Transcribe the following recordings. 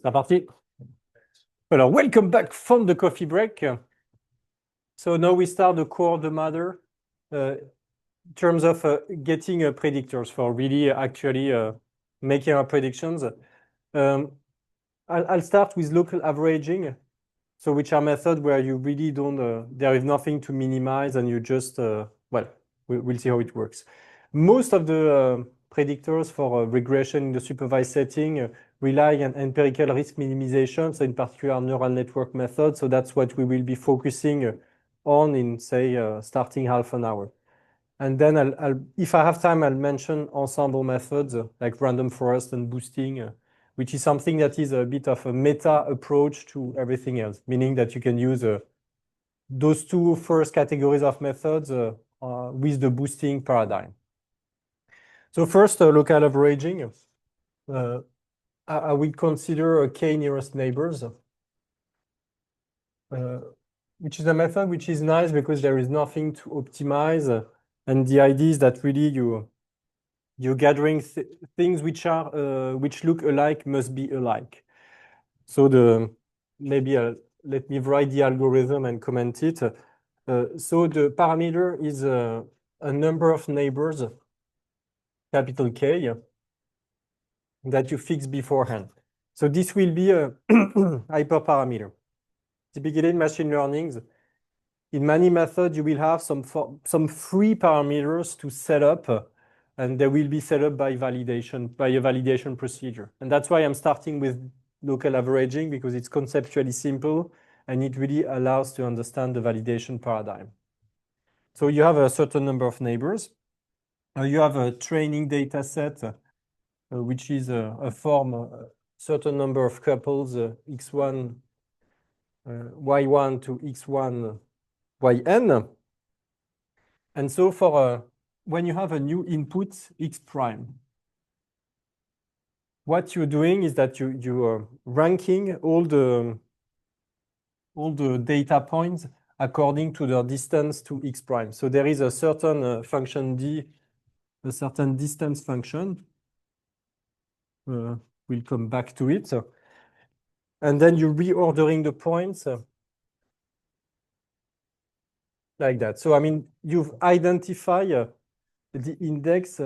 C'est parti. Alors, welcome back from the coffee break. So now we start the core of the matter in terms of getting predictors for really actually making our predictions. I'll start with local averaging, so which are methods where you really don't, there is nothing to minimize and you just, well, we'll see how it works. Most of the predictors for regression in the supervised setting rely on empirical risk minimization, so in particular neural network methods. So that's what we will be focusing on in, say, starting half an hour. And then if I have time, I'll mention ensemble methods like random forest and boosting, which is something that is a bit of a meta approach to everything else, meaning that you can use those two first categories of methods with the boosting paradigm. So first, local averaging. I will consider k nearest neighbors, which is a method which is nice because there is nothing to optimize. And the idea is that really you're gathering things which are which look alike must be alike. So maybe let me write the algorithm and comment it. So the parameter is a number of neighbors, capital K, that you fix beforehand. So this will be a hyperparameter. Typically in machine learning, in many methods, you will have some free parameters to set up, and they will be set up by a validation procedure. And that's why I'm starting with local averaging, because it's conceptually simple and it really allows to understand the validation paradigm. So you have a certain number of neighbors. You have a training data set, which is a form, a certain number of couples, x1, y1 to x1, yn. And so for when you have a new input, x prime, what you're doing is that you are ranking all the data points according to their distance to x prime. So there is a certain function d, a certain distance function. We'll come back to it. And then you're reordering the points like that. So, I mean, you've identified the index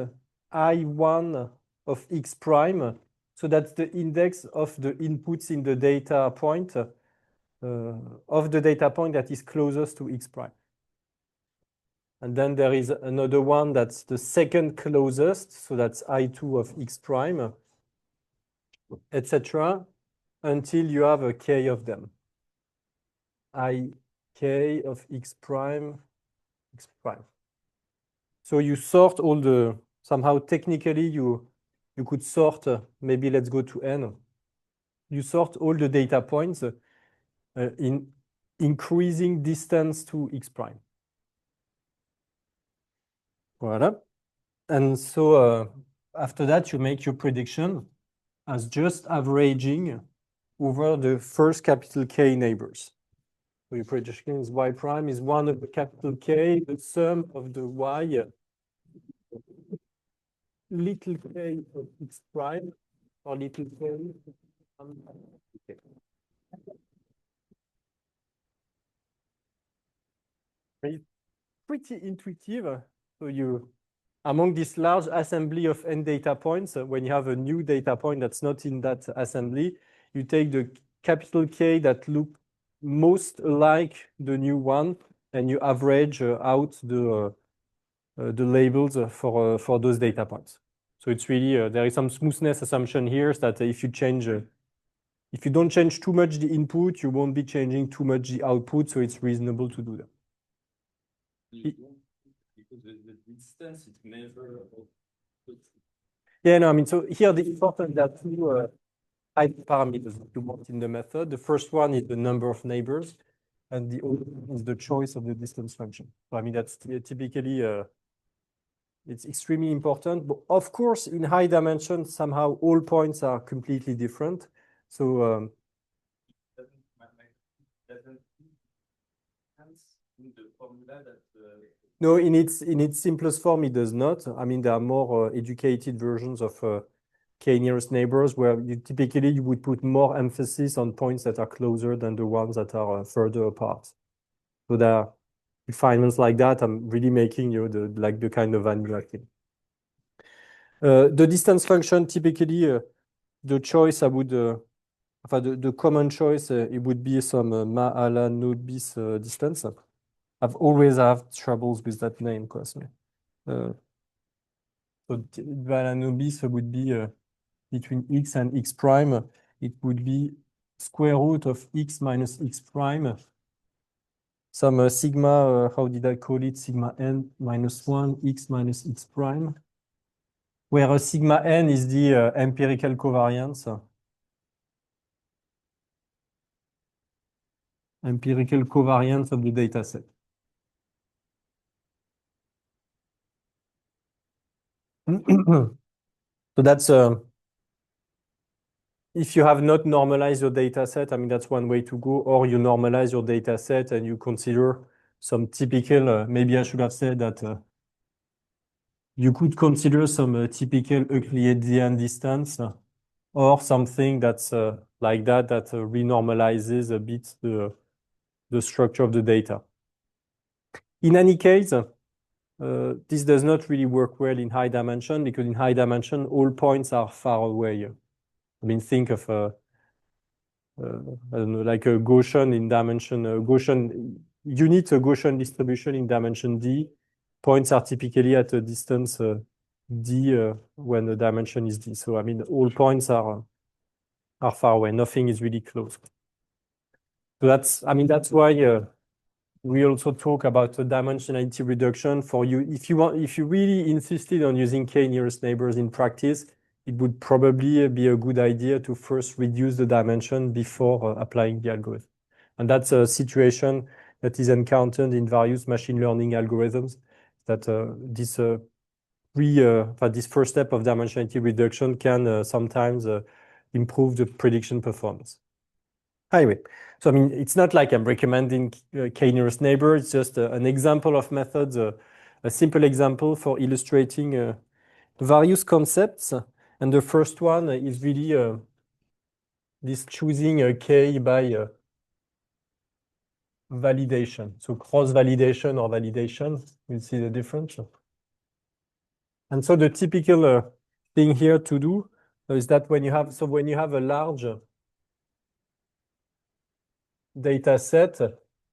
I1 of x prime. So that's the index of the inputs in the data point of the data point that is closest to x prime. And then there is another one that's the second closest. So that's I2 of x prime, etc., until you have a k of them. Ik of x prime, x prime. So you sort all the, somehow technically you could sort, maybe let's go to n. You sort all the data points in increasing distance to x prime. Voilà. And so after that, you make your prediction as just averaging over the first capital K neighbors. So your prediction is y prime is one of the capital K, the sum of the y little k of x prime, or little k. It's pretty intuitive. So you, among this large assembly of n data points, when you have a new data point that's not in that assembly, you take the capital K that look most like the new one, and you average out the labels for those data points. So it's really, there is some smoothness assumption here that if you change, if you don't change too much the input, you won't be changing too much the output, so it's reasonable to do that. Because the distance is measured. Yeah, no, I mean, so here the important that two parameters that you want in the method. The first one is the number of neighbors, and the other is the choice of the distance function. So, I mean, that's typically, it's extremely important. But of course, in high dimension, somehow all points are completely different. So, doesn't in the formula that No, in its simplest form, it does not. I mean, there are more educated versions of k-nearest neighbors where you would put more emphasis on points that are closer than the ones that are further apart. So there are refinements like that. I'm really making the kind of vanilla thing. The distance function, typically, the choice I would, the common choice, it would be some Mahalanobis distance. I've always had troubles with that name, personally. So Mahalanobis would be between x and x prime. It would be square root of x minus x prime. Some sigma, how did I call it? Sigma n minus 1, x minus x prime. Where sigma n is the empirical covariance. Empirical covariance of the data set. So that's if you have not normalized your data set, I mean, that's one way to go, or you normalize your data set and you consider some typical, maybe I should have said that you could consider some typical Euclidean distance or something that's like that renormalizes a bit the structure of the data. In any case, this does not really work well in high dimension because in high dimension, all points are far away. I mean, think of I don't know, like a Gaussian in dimension, Gaussian, you need a Gaussian distribution in dimension D. Points are typically at a distance D when the dimension is D. So, I mean, all points are far away. Nothing is really close. So that's why we also talk about the dimensionality reduction for you. If you really insisted on using k-nearest neighbors in practice, it would probably be a good idea to first reduce the dimension before applying the algorithm. And that's a situation that is encountered in various machine learning algorithms, that this first step of dimensionality reduction can sometimes improve the prediction performance. Anyway, so I mean, it's not like I'm recommending k-nearest neighbor. It's just an example of methods, a simple example for illustrating various concepts. And the first one is really this choosing k by validation. So cross-validation or validation, you'll see the difference. And so the typical thing here to do is that when you have a large data set,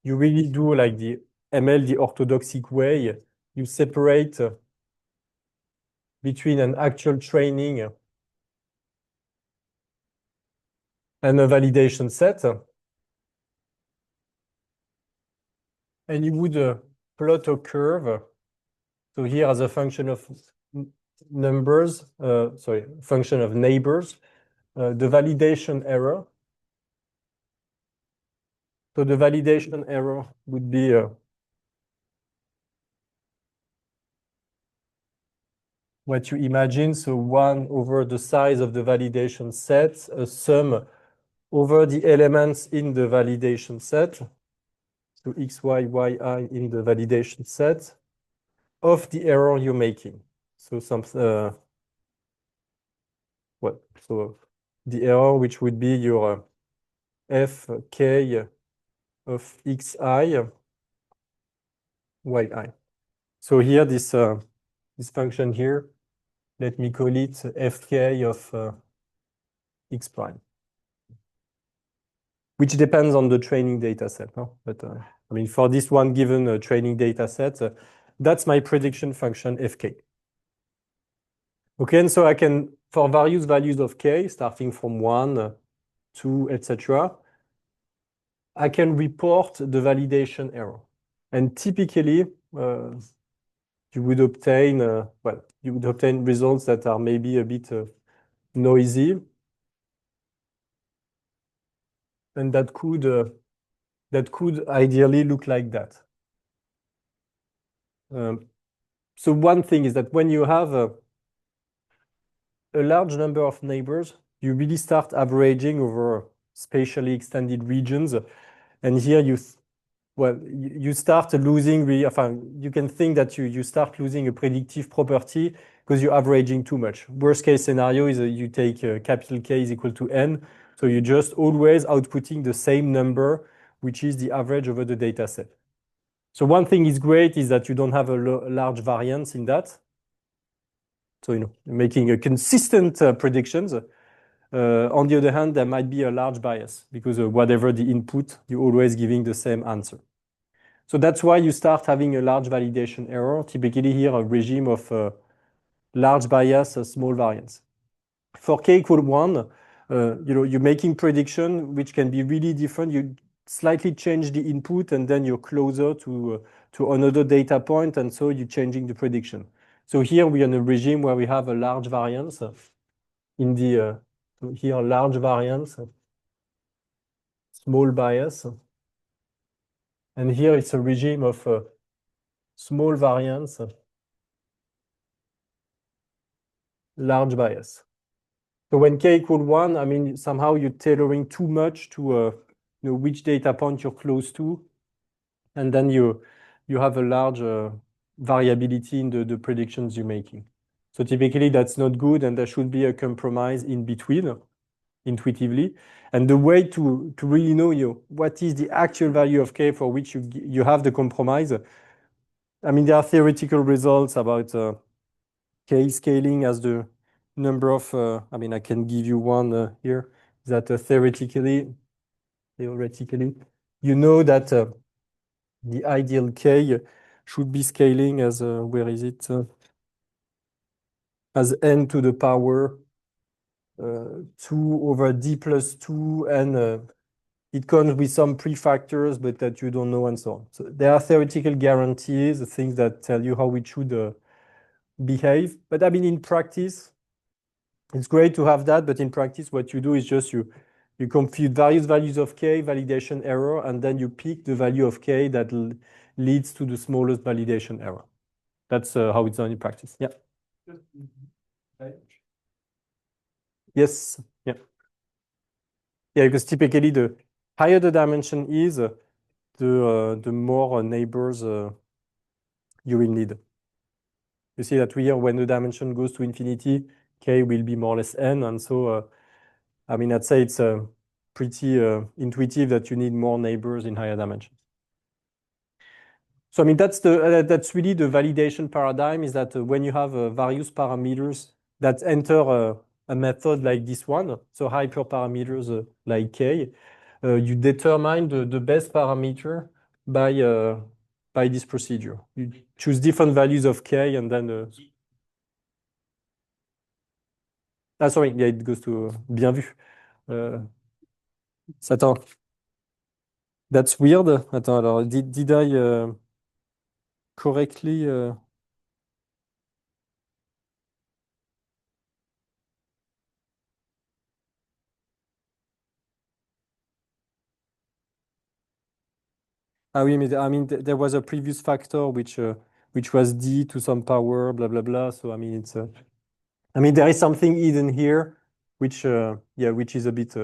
you really do like the ML, the orthodoxic way. You separate between an actual training and a validation set. And you would plot a curve. So here as a function of numbers, function of neighbors, the validation error. So the validation error would be what you imagine. So 1 over the size of the validation set, a sum over the elements in the validation set. So x, y, yi in the validation set of the error you're making. So so the error which would be your fk of xi, yi. So here this function here, let me call it fk of x prime, which depends on the training data set. No? But I mean, for this one given training data set, that's my prediction function fk. Okay, and so I can, for various values of k, starting from 1, 2, etc., I can report the validation error. And typically, you would obtain results that are maybe a bit noisy, and that could ideally look like that. So one thing is that when you have a large number of neighbors, you really start averaging over spatially extended regions, and here well, you start losing, you can think that you start losing a predictive property because you're averaging too much. Worst case scenario is you take capital K is equal to N. So you're just always outputting the same number, which is the average over the data set. So one thing is great is that you don't have a large variance in that. So, you're making a consistent predictions. On the other hand, there might be a large bias because whatever the input, you're always giving the same answer. So that's why you start having a large validation error. Typically here, a regime of large bias, a small variance. For k equal 1, you're making prediction, which can be really different. You slightly change the input, and then you're closer to another data point, and so you're changing the prediction. So here we're in a regime where we have a large variance in the here large variance, small bias, and here it's a regime of small variance, large bias. So when k equal 1, I mean, somehow you're tailoring too much to which data point you're close to, and then you have a large variability in the predictions you're making. So typically that's not good, and there should be a compromise in between, intuitively. And the way to really know what is the actual value of k for which you have the compromise. I mean, there are theoretical results about k scaling as the number of, I mean, I can give you one here, that theoretically, you know that the ideal k should be scaling as, where is it? As n to the power 2 over d plus 2, and it comes with some prefactors, but that you don't know, and so on. So there are theoretical guarantees, things that tell you how it should behave. But I mean, in practice, it's great to have that, but in practice, what you do is just you compute various values of k, validation error, and then you pick the value of k that leads to the smallest validation error. That's how it's done in practice. Yeah. Yes. Yeah. Yeah, because typically the higher the dimension is, the more neighbors you will need. You see that here, when the dimension goes to infinity, k will be more or less n, and so I mean, I'd say it's pretty intuitive that you need more neighbors in higher dimensions. So I mean, that's really the validation paradigm, is that when you have various parameters that enter a method like this one, so hyperparameters like k, you determine the best parameter by this procedure. You choose different values of k, and then sorry, yeah, it goes to bien vu. Attends, that's weird. Attends, alors did I correctly? Ah oui, mais I mean, there was a previous factor which was d to some power, blah blah blah. So I mean, it's I mean, there is something hidden here, which which is a bit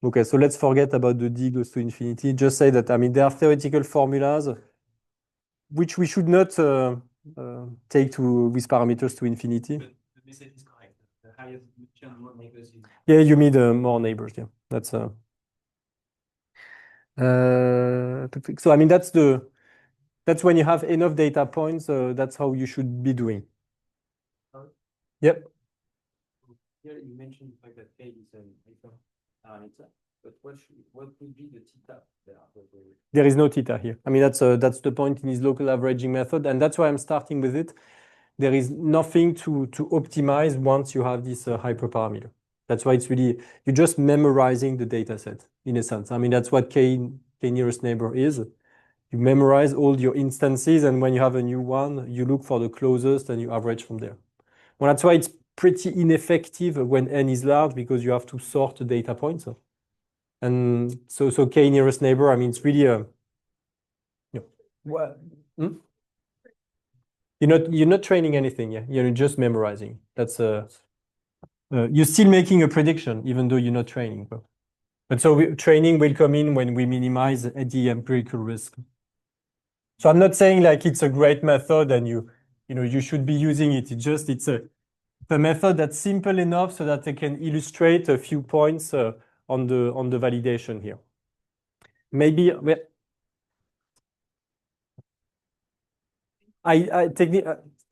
okay. So let's forget about the d goes to infinity. Just say that, I mean, there are theoretical formulas which we should not take with parameters to infinity. But the message is correct. The higher dimension, more neighbors. Yeah, you need more neighbors. Yeah, that's so I mean, that's when you have enough data points. That's how you should be doing. Yep. Here you mentioned the fact that k is an hyperparameter, but what would be the theta there? There is no theta here. I mean, that's the point in his local averaging method, and that's why I'm starting with it. There is nothing to optimize once you have this hyperparameter. That's why it's really, you're just memorizing the data set, in a sense. I mean, that's what k nearest neighbor is. You memorize all your instances, and when you have a new one, you look for the closest and you average from there. Well, that's why it's pretty ineffective when n is large, because you have to sort the data points. And so k nearest neighbor, I mean, it's really what? You're not training anything, yeah. You're just memorizing. That's you're still making a prediction, even though you're not training. But so training will come in when we minimize the empirical risk. So I'm not saying like it's a great method and you should be using it. It's a method that's simple enough so that I can illustrate a few points on the validation here. Maybe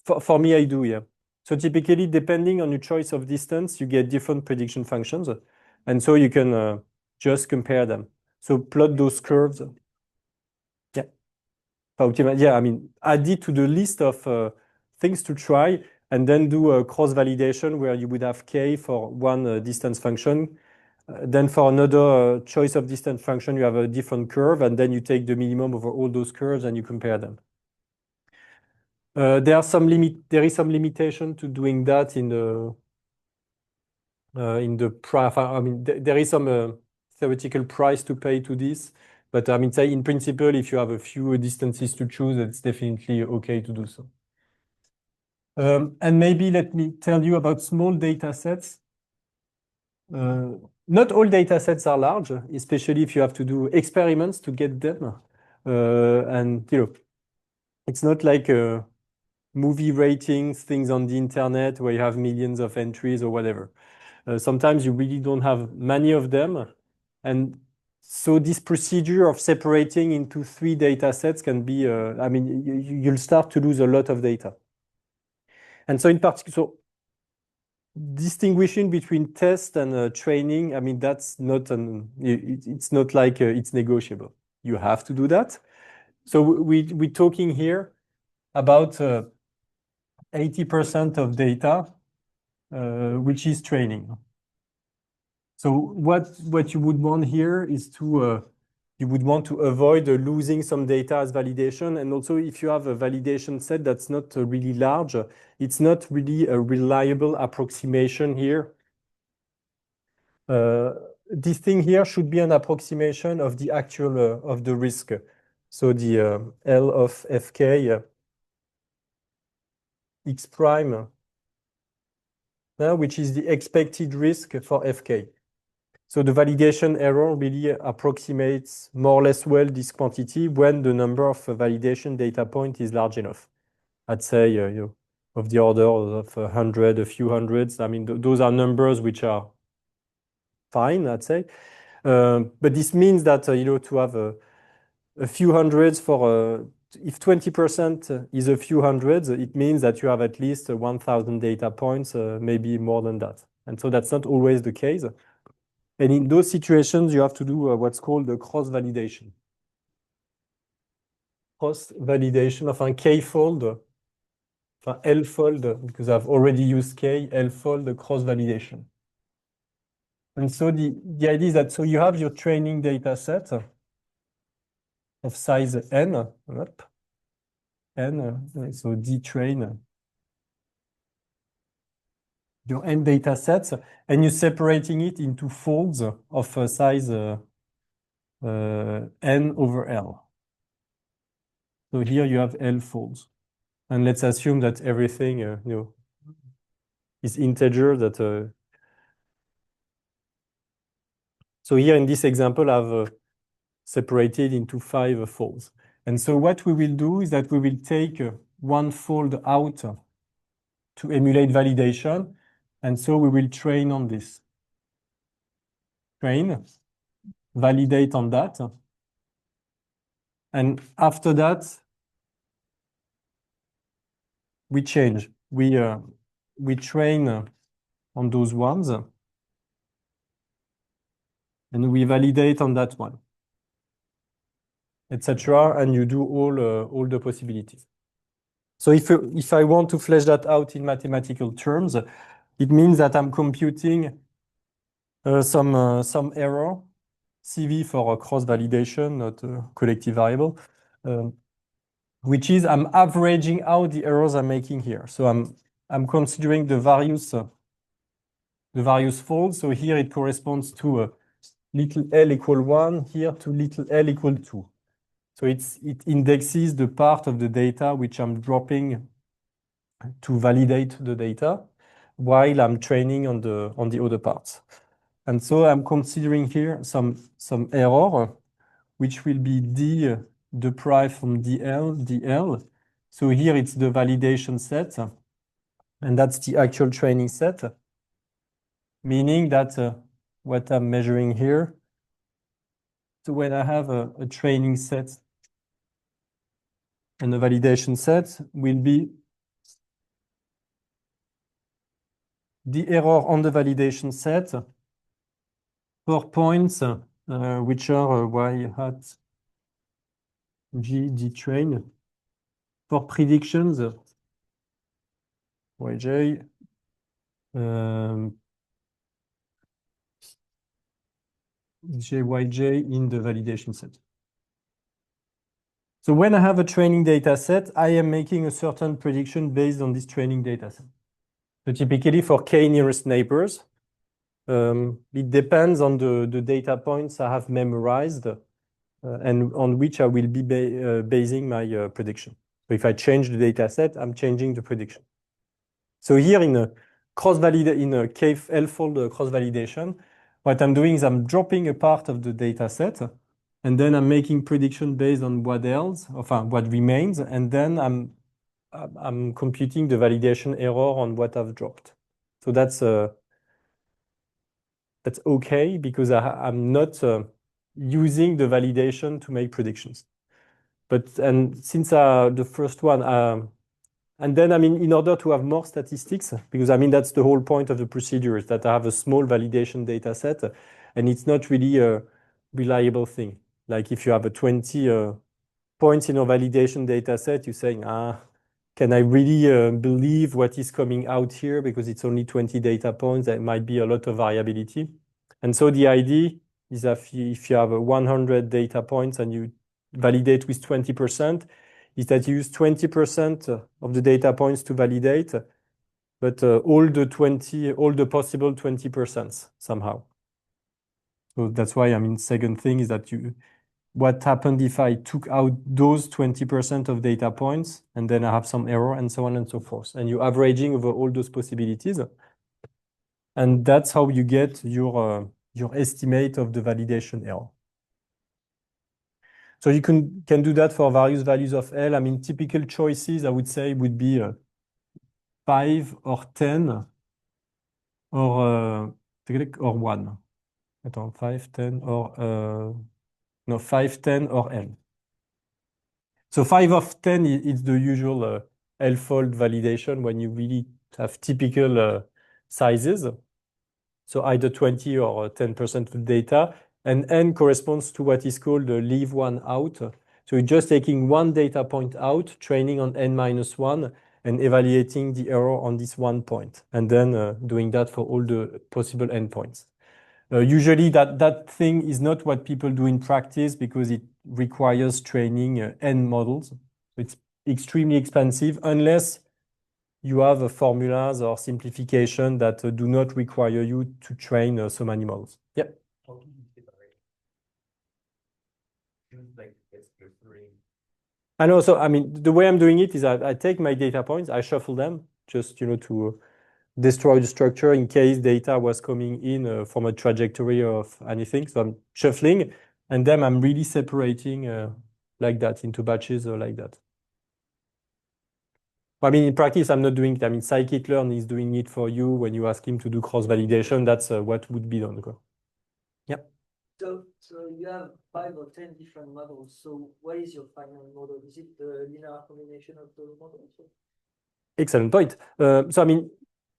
for me I do, yeah. So typically, depending on your choice of distance, you get different prediction functions, and so you can just compare them. So plot those curves. Yeah, yeah. I mean, add it to the list of things to try, and then do a cross validation where you would have k for one distance function. Then for another choice of distance function, you have a different curve, and then you take the minimum over all those curves and you compare them. There is some limitation to doing that in the I mean, there is some theoretical price to pay to this, but I mean, say in principle, if you have a few distances to choose, it's definitely okay to do so. And maybe let me tell you about small data sets. Not all data sets are large, especially if you have to do experiments to get them. And it's not like movie ratings, things on the internet where you have millions of entries or whatever. Sometimes you really don't have many of them. And so this procedure of separating into 3 data sets can be, I mean, you'll start to lose a lot of data. And so in particular, so distinguishing between test and training, I mean, that's not it's not like it's negotiable. You have to do that. So we're talking here about 80% of data, which is training. So what you would want here is you would want to avoid losing some data as validation. And also if you have a validation set that's not really large, it's not really a reliable approximation here. This thing here should be an approximation of the actual of the risk. So the L of Fk x prime, which is the expected risk for Fk. So the validation error really approximates more or less well this quantity when the number of validation data point is large enough. I'd say of the order of 100, a few hundreds. I mean, those are numbers which are fine, I'd say. But this means that to have a few hundreds for if 20% is a few hundreds, it means that you have at least 1,000 data points, maybe more than that. And so that's not always the case. And in those situations, you have to do what's called the cross-validation. Cross-validation of a k-fold, L-fold, because I've already used k, L-fold cross-validation. And so the idea is that so you have your training data set of size n, so D train, your n data sets, and you're separating it into folds of size n over L. So here you have L folds. And let's assume that everything is integer. So here in this example, I've separated into 5 folds. And so what we will do is that we will take one fold out to emulate validation. And so we will train on this. Train, validate on that. And after that, we change. We train on those ones. And we validate on that one, etc. And you do all the possibilities. So if I want to flesh that out in mathematical terms, it means that I'm computing some error, CV for a cross-validation, not a collective variable, which is I'm averaging out the errors I'm making here. So I'm considering the various folds. So here it corresponds to little l equal 1, here to little l equal 2. So it indexes the part of the data which I'm dropping to validate the data while I'm training on the other parts. And so I'm considering here some error, which will be D deprived from DL. So here it's the validation set, and that's the actual training set, meaning that what I'm measuring here, so when I have a training set and a validation set, will be the error on the validation set for points which are y hat g d train for predictions yj jyj in the validation set. So when I have a training data set, I am making a certain prediction based on this training data set. So typically for k nearest neighbors, it depends on the data points I have memorized and on which I will be basing my prediction. So if I change the data set, I'm changing the prediction. So here in a k-L-fold cross-validation, what I'm doing is I'm dropping a part of the data set, and then I'm making prediction based on what else, what remains, and then I'm computing the validation error on what I've dropped. So that's okay because I'm not using the validation to make predictions. And since the first one, and then, I mean, in order to have more statistics, because I mean, that's the whole point of the procedure, is that I have a small validation data set, and it's not really a reliable thing. Like if you have a 20 points in your validation data set, you're saying, can I really believe what is coming out here? Because it's only 20 data points, there might be a lot of variability. And so the idea is that if you have 100 data points and you validate with 20%, is that you use 20% of the data points to validate, but all the possible 20% somehow. So that's why, I mean, second thing is that what happened if I took out those 20% of data points and then I have some error and so on and so forth. And you're averaging over all those possibilities. And that's how you get your estimate of the validation error. So you can do that for various values of L. I mean, typical choices, I would say, would be 5 or 10 or 1. Attends, 5, 10 or no, 5, 10 or L. So 5 of 10 is the usual L-fold validation when you really have typical sizes. So either 20 or 10% of the data. And N corresponds to what is called leave one out. So you're just taking one data point out, training on N-1, and evaluating the error on this one point, and then doing that for all the possible endpoints. Usually that thing is not what people do in practice because it requires training N models. It's extremely expensive unless you have formulas or simplification that do not require you to train so many models. Yeah. How do you separate? Like S+3. I know. So I mean, the way I'm doing it is I take my data points, I shuffle them, just to destroy the structure in case data was coming in from a trajectory of anything. So I'm shuffling, and then I'm really separating like that into batches or like that. I mean, in practice, I'm not doing it. I mean, scikit-learn is doing it for you when you ask him to do cross-validation. That's what would be done. Yep. So you have 5 or 10 different models. So what is your final model? Is it the linear combination of those models? Excellent point. So I mean,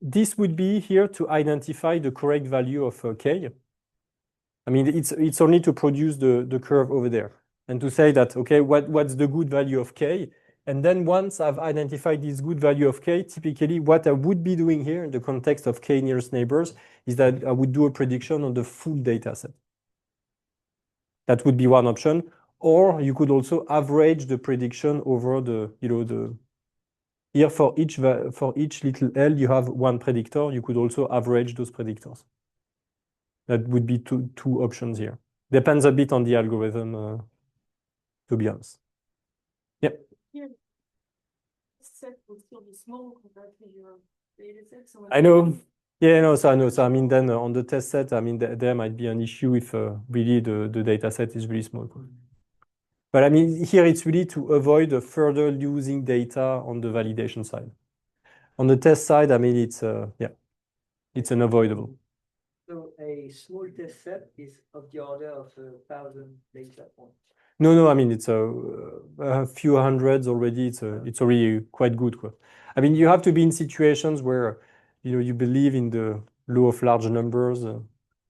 this would be here to identify the correct value of k. I mean, it's only to produce the curve over there and to say that, okay, what's the good value of k? And then once I've identified this good value of k, typically what I would be doing here in the context of k nearest neighbors is that I would do a prediction on the full data set. That would be one option. Or you could also average the prediction over here for each little L, you have one predictor. You could also average those predictors. That would be two options here. Depends a bit on the algorithm, to be honest. Yep. Here, set will still be small compared to your data set. So I know. Yeah, no, so I know. So I mean, then on the test set, I mean, there might be an issue if really the data set is really small. But I mean, here it's really to avoid further losing data on the validation side. On the test side, I mean, it's yeah, it's unavoidable. So a small test set is of the order of 1,000 data points. No, I mean, it's a few hundreds already. It's already quite good. I mean, you have to be in situations where, you believe in the law of large numbers.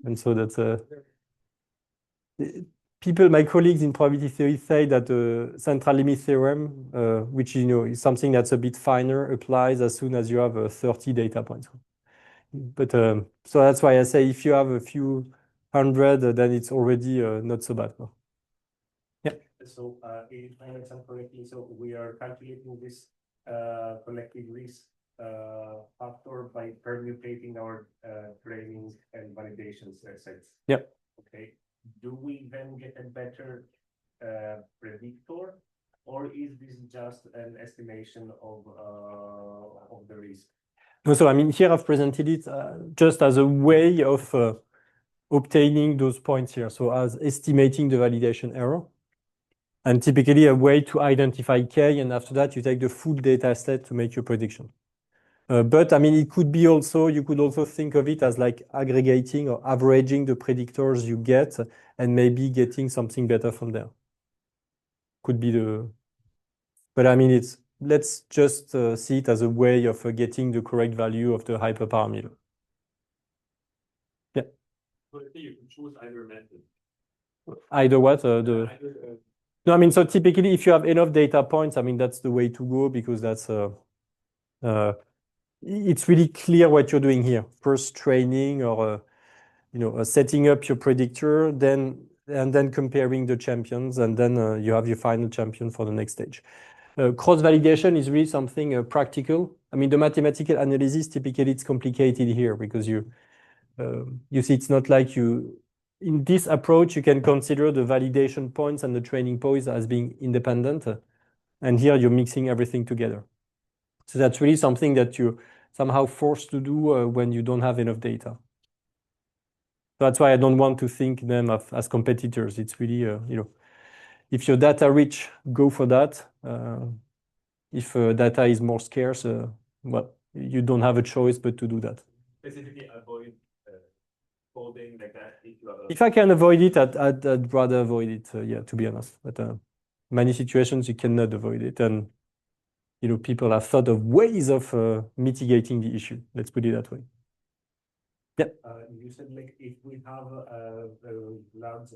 And so that's people, my colleagues in probability theory say that the central limit theorem, which, is something that's a bit finer, applies as soon as you have 30 data points. But so that's why I say if you have a few hundred, then it's already not so bad. So if I understand correctly, so we are calculating this collective risk factor by permutating our training and validation sets. Yep. Okay. Do we then get a better predictor, or is this just an estimation of the risk? No, so I mean, here I've presented it just as a way of obtaining those points here. So as estimating the validation error. And typically a way to identify K, and after that you take the full data set to make your prediction. But I mean, you could also think of it as like aggregating or averaging the predictors you get and maybe getting something better from there. Could be but I mean, let's just see it as a way of getting the correct value of the hyperparameter. Yeah. So I think you can choose either method. Either what? No, I mean, so typically if you have enough data points, I mean, that's the way to go because that's it's really clear what you're doing here. First training or setting up your predictor, and then comparing the champions, and then you have your final champion for the next stage. Cross-validation is really something practical. I mean, the mathematical analysis, typically it's complicated here because you see it's not like in this approach, you can consider the validation points and the training points as being independent. And here you're mixing everything together. So that's really something that you're somehow forced to do when you don't have enough data. So that's why I don't want to think them as competitors. It's really, if you're data rich, go for that. If data is more scarce, well, you don't have a choice but to do that. Specifically avoid coding like that if you have If I can avoid it, I'd rather avoid it, yeah, to be honest. But many situations you cannot avoid it. And, people have thought of ways of mitigating the issue. Let's put it that way. Yeah. You said like if we have a large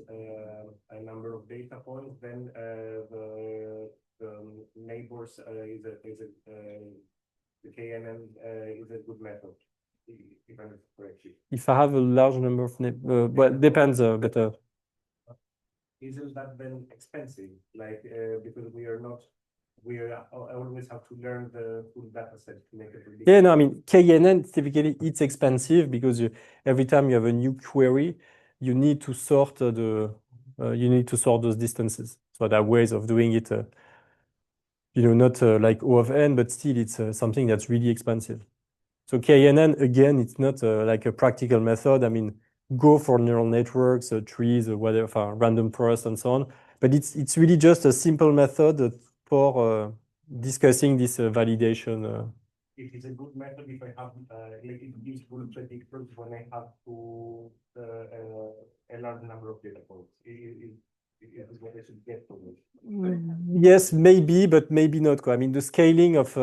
number of data points, then the neighbors the KNN is a good method. If I'm correct. If I have a large number of well, it depends, but isn't that then expensive? Like because we always have to learn the full data set to make a prediction. yeah, no, I mean, KNN, typically it's expensive because every time you have a new query, you need to sort those distances. So there are ways of doing it, not like O of n, but still it's something that's really expensive. So KNN, again, it's not like a practical method. I mean, go for neural networks, trees, whatever, random forest and so on. But it's really just a simple method for discussing this validation. It is a good method if I have like it gives good predictors when I have to a large number of data points. It is what I should get from it. Yes, maybe, but maybe not. I mean, the scaling of,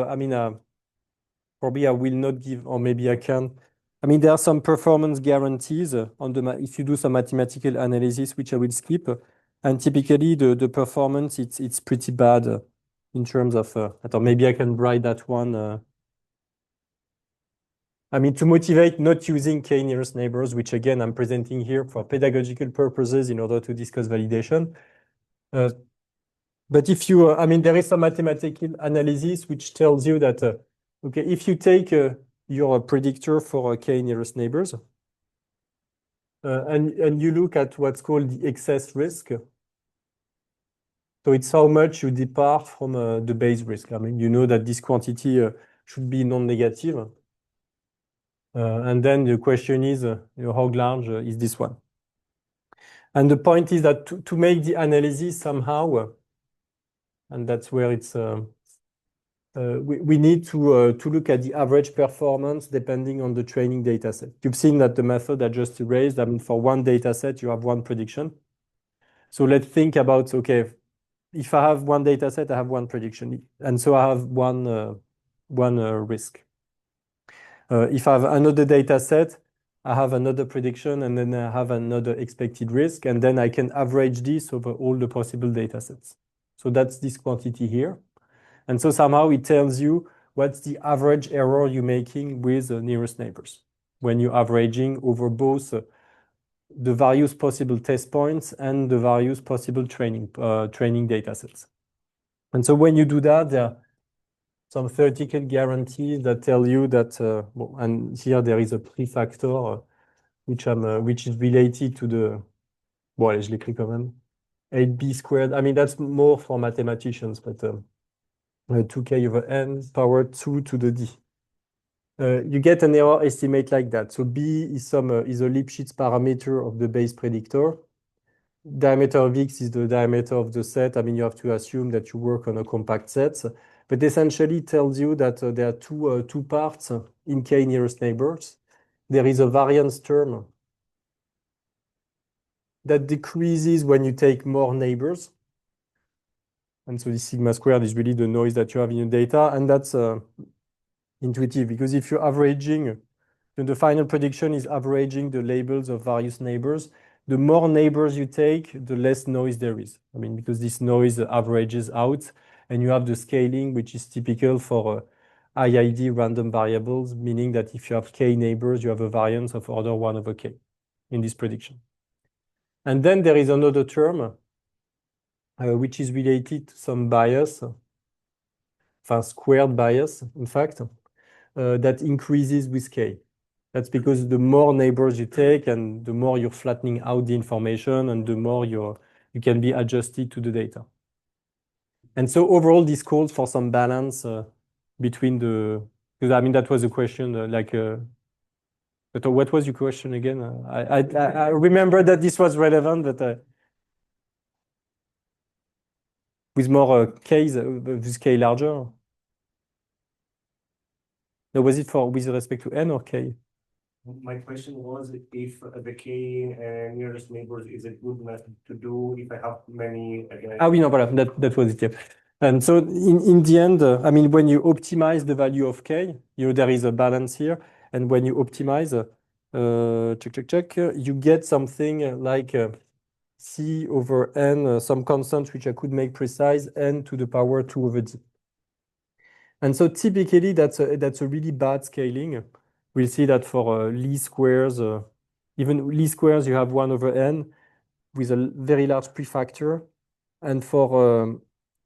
probably I will not give, or maybe I can. I mean, there are some performance guarantees if you do some mathematical analysis, which I will skip. And typically, the performance it's pretty bad in terms of. Maybe I can write that one. I mean, to motivate not using K nearest neighbors, which again I'm presenting here for pedagogical purposes in order to discuss validation. But if you, there is some mathematical analysis which tells you that, okay, if you take your predictor for K nearest neighbors, and you look at what's called the excess risk. So it's how much you depart from the base risk. I mean, you know that this quantity should be non-negative. And then the question is, how large is this one? And the point is that to make the analysis somehow, and that's where it's we need to look at the average performance depending on the training data set. You've seen that the method I just erased, I mean, for one data set, you have one prediction. So let's think about, okay, if I have one data set, I have one prediction. And so I have one risk. If I have another data set, I have another prediction, and then I have another expected risk, and then I can average this over all the possible data sets. So that's this quantity here. And so somehow it tells you what's the average error you're making with nearest neighbors when you're averaging over both the various possible test points and the various possible training data sets. And so when you do that, there are some theoretical guarantees that tell you that, well, and here there is a prefactor which is related to the, bon, allez, je l'écris quand même, 8b squared. I mean, that's more for mathematicians, but 2k over n power 2 to the d. You get an error estimate like that. So b is a Lipschitz parameter of the base predictor. Diameter of x is the diameter of the set. I mean, you have to assume that you work on a compact set, but essentially it tells you that there are two parts in k nearest neighbors. There is a variance term that decreases when you take more neighbors. And so this sigma squared is really the noise that you have in your data. And that's intuitive, because if you're averaging, the final prediction is averaging the labels of various neighbors. The more neighbors you take, the less noise there is. I mean, because this noise averages out, and you have the scaling, which is typical for IID random variables, meaning that if you have k neighbors, you have a variance of order 1 over k in this prediction. And then there is another term which is related to some bias, squared bias, in fact, that increases with k. That's because the more neighbors you take, and the more you're flattening out the information, and the more you can be adjusted to the data. And so overall, this calls for some balance between because I mean, that was a question but what was your question again? I remember that this was relevant, but with more k's, with k larger. No, was it with respect to n or k? My question was if the k nearest neighbors is a good method to do if I have many again. Ah oui, no, voilà, that was it, yeah. And so in the end, I mean, when you optimize the value of k, there is a balance here. And when you optimize, you get something like c over n, some constant which I could make precise, n to the power 2 over d. And so typically that's a really bad scaling. We'll see that for least squares, even least squares, you have 1 over n with a very large prefactor. And for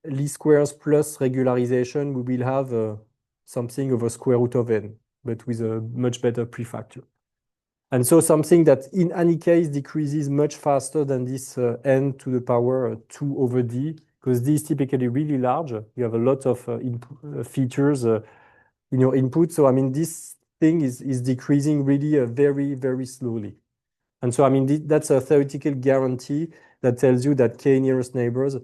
least squares plus regularization, we will have something over square root of n, but with a much better prefactor. And so something that in any case decreases much faster than this n to the power 2 over d, because d is typically really large. You have a lot of features in your input. So I mean, this thing is decreasing really very, very slowly. And so I mean, that's a theoretical guarantee that tells you that k nearest neighbors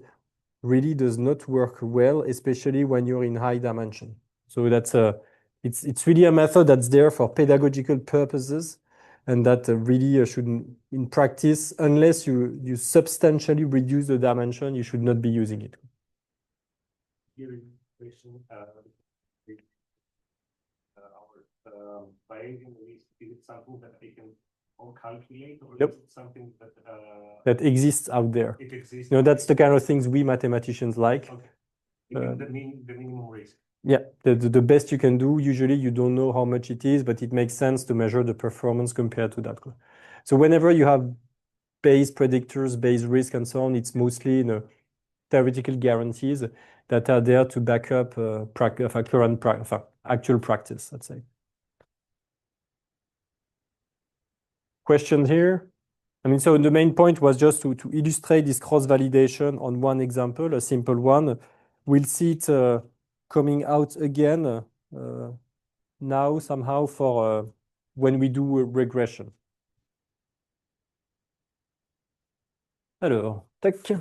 really does not work well, especially when you're in high dimension. So that's it's really a method that's there for pedagogical purposes, and that really shouldn't, in practice, unless you substantially reduce the dimension, you should not be using it. Here is a question. Bayesian is it something that they can all calculate, or Yep. is it something that That exists out there? it exists? That's the kind of things we mathematicians like. Okay. Even the minimum risk. Yeah, the best you can do, usually you don't know how much it is, but it makes sense to measure the performance compared to that. So whenever you have base predictors, base risk, and so on, it's mostly theoretical guarantees that are there to back up actual practice, let's say. Question here? I mean, so the main point was just to illustrate this cross-validation on one example, a simple one. We'll see it coming out again now somehow for when we do a regression. Alors, tac.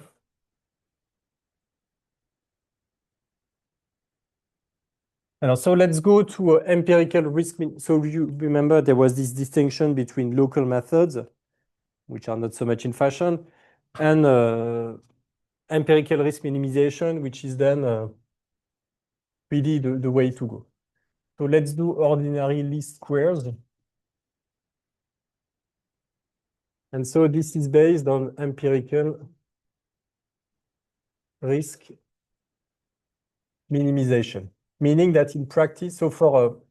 Alors, so let's go to empirical risk. So you remember there was this distinction between local methods, which are not so much in fashion, and empirical risk minimization, which is then really the way to go. So let's do ordinary least squares. And so this is based on empirical risk minimization, meaning that in practice, so for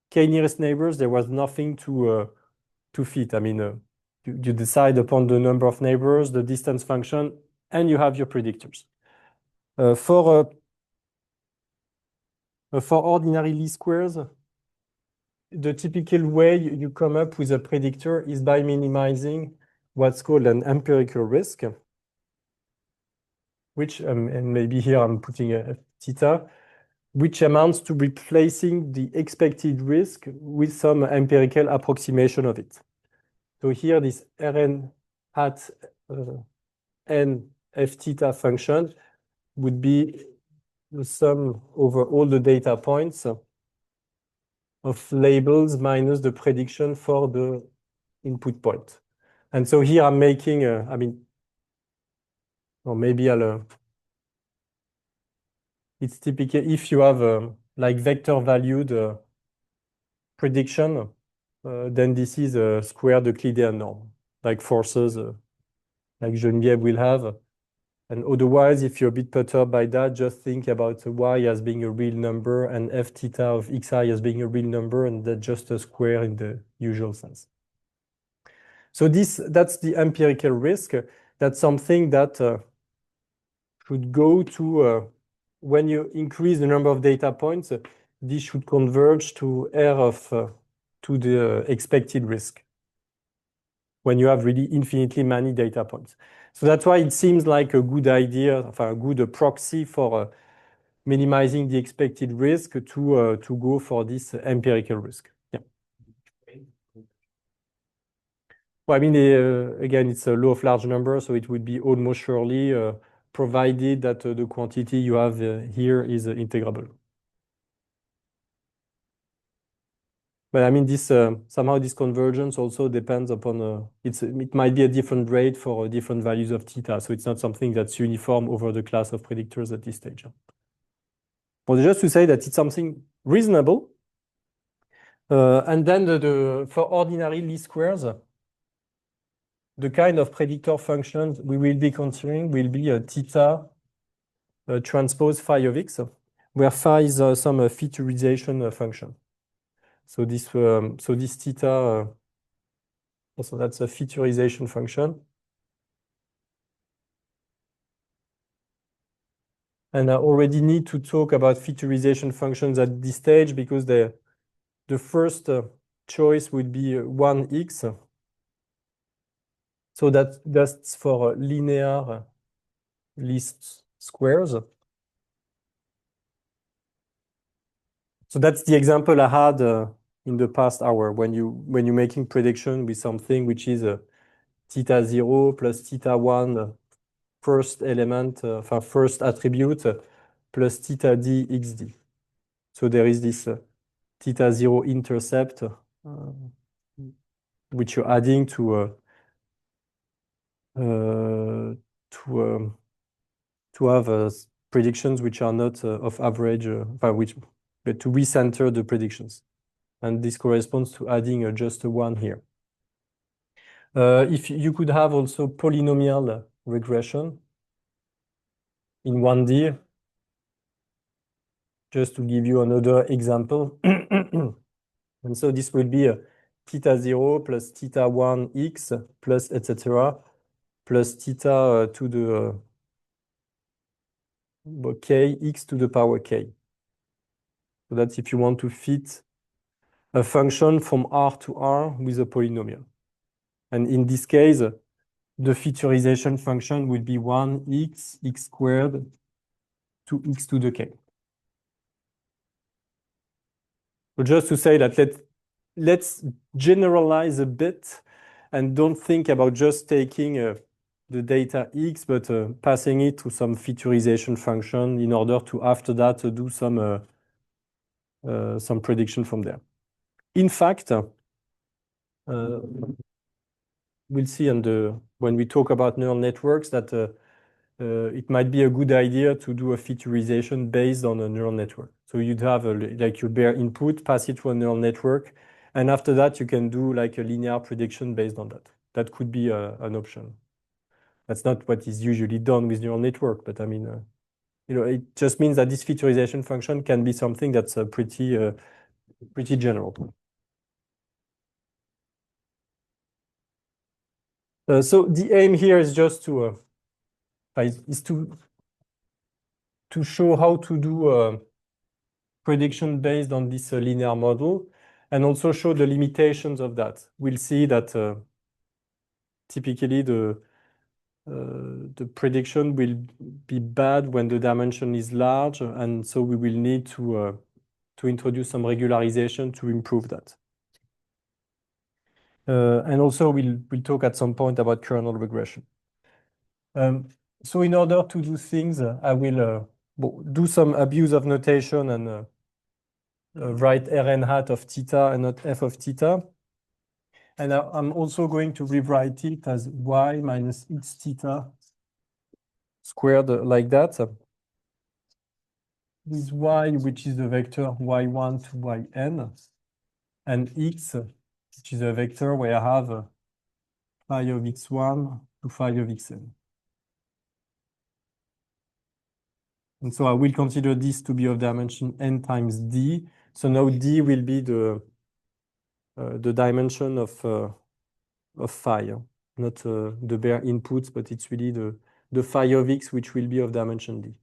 k nearest neighbors, there was nothing to fit. I mean, you decide upon the number of neighbors, the distance function, and you have your predictors. For ordinary least squares, the typical way you come up with a predictor is by minimizing what's called an empirical risk, which, and maybe here I'm putting a theta, which amounts to replacing the expected risk with some empirical approximation of it. So here, this Rn hat n f theta function would be the sum over all the data points of labels minus the prediction for the input point. And so here I'm making, I mean, or maybe it's typical if you have like vector valued prediction, then this is a square Euclidean norm, like forces like Geneviève will have. And otherwise, if you're a bit perturbed by that, just think about y as being a real number and f theta of xi as being a real number, and that's just a square in the usual sense. So that's the empirical risk. That's something that should go to, when you increase the number of data points, this should converge to R of, to the expected risk when you have really infinitely many data points. So that's why it seems like a good idea, a good proxy for minimizing the expected risk to go for this empirical risk. Yeah. Well, I mean, again, it's a law of large numbers, so it would be almost surely provided that the quantity you have here is integrable. But I mean, this somehow this convergence also depends upon it might be a different rate for different values of theta, so it's not something that's uniform over the class of predictors at this stage. But just to say that it's something reasonable, and then for ordinary least squares, the kind of predictor functions we will be considering will be a theta transpose phi of x, where phi is some featurization function. So this theta, so that's a featurization function. And I already need to talk about featurization functions at this stage because the first choice would be 1x. So that's for linear least squares. So that's the example I had in the past hour when you're making prediction with something which is theta 0 plus theta 1 first element, first attribute plus theta d xd. So there is this theta 0 intercept which you're adding to have predictions which are not of average, but to recenter the predictions. And this corresponds to adding just a 1 here. If you could have also polynomial regression in 1D, just to give you another example. And so this will be theta 0 plus theta 1x plus etc. plus theta to the k x to the power k. So that's if you want to fit a function from R to R with a polynomial. And in this case, the featurization function would be 1x, x squared to x to the k. So just to say that let's generalize a bit and don't think about just taking the data X, but passing it to some featurization function in order to, after that, do some prediction from there. In fact, we'll see when we talk about neural networks that it might be a good idea to do a featurization based on a neural network. So you'd have like your bare input, pass it to a neural network, and after that you can do like a linear prediction based on that. That could be an option. That's not what is usually done with neural network, but I mean, it just means that this featurization function can be something that's pretty general. So the aim here is just to show how to do prediction based on this linear model, and also show the limitations of that. We'll see that typically the prediction will be bad when the dimension is large, and so we will need to introduce some regularization to improve that. And also we'll talk at some point about kernel regression. So in order to do things, I will do some abuse of notation and write Rn hat of theta and not f of theta. And I'm also going to rewrite it as y minus x theta squared like that. With y, which is the vector y1 to yn, and x, which is a vector where I have phi of x1 to phi of xn. And so I will consider this to be of dimension n times d. So now d will be the dimension of phi, not the bare inputs, but it's really the phi of x, which will be of dimension d.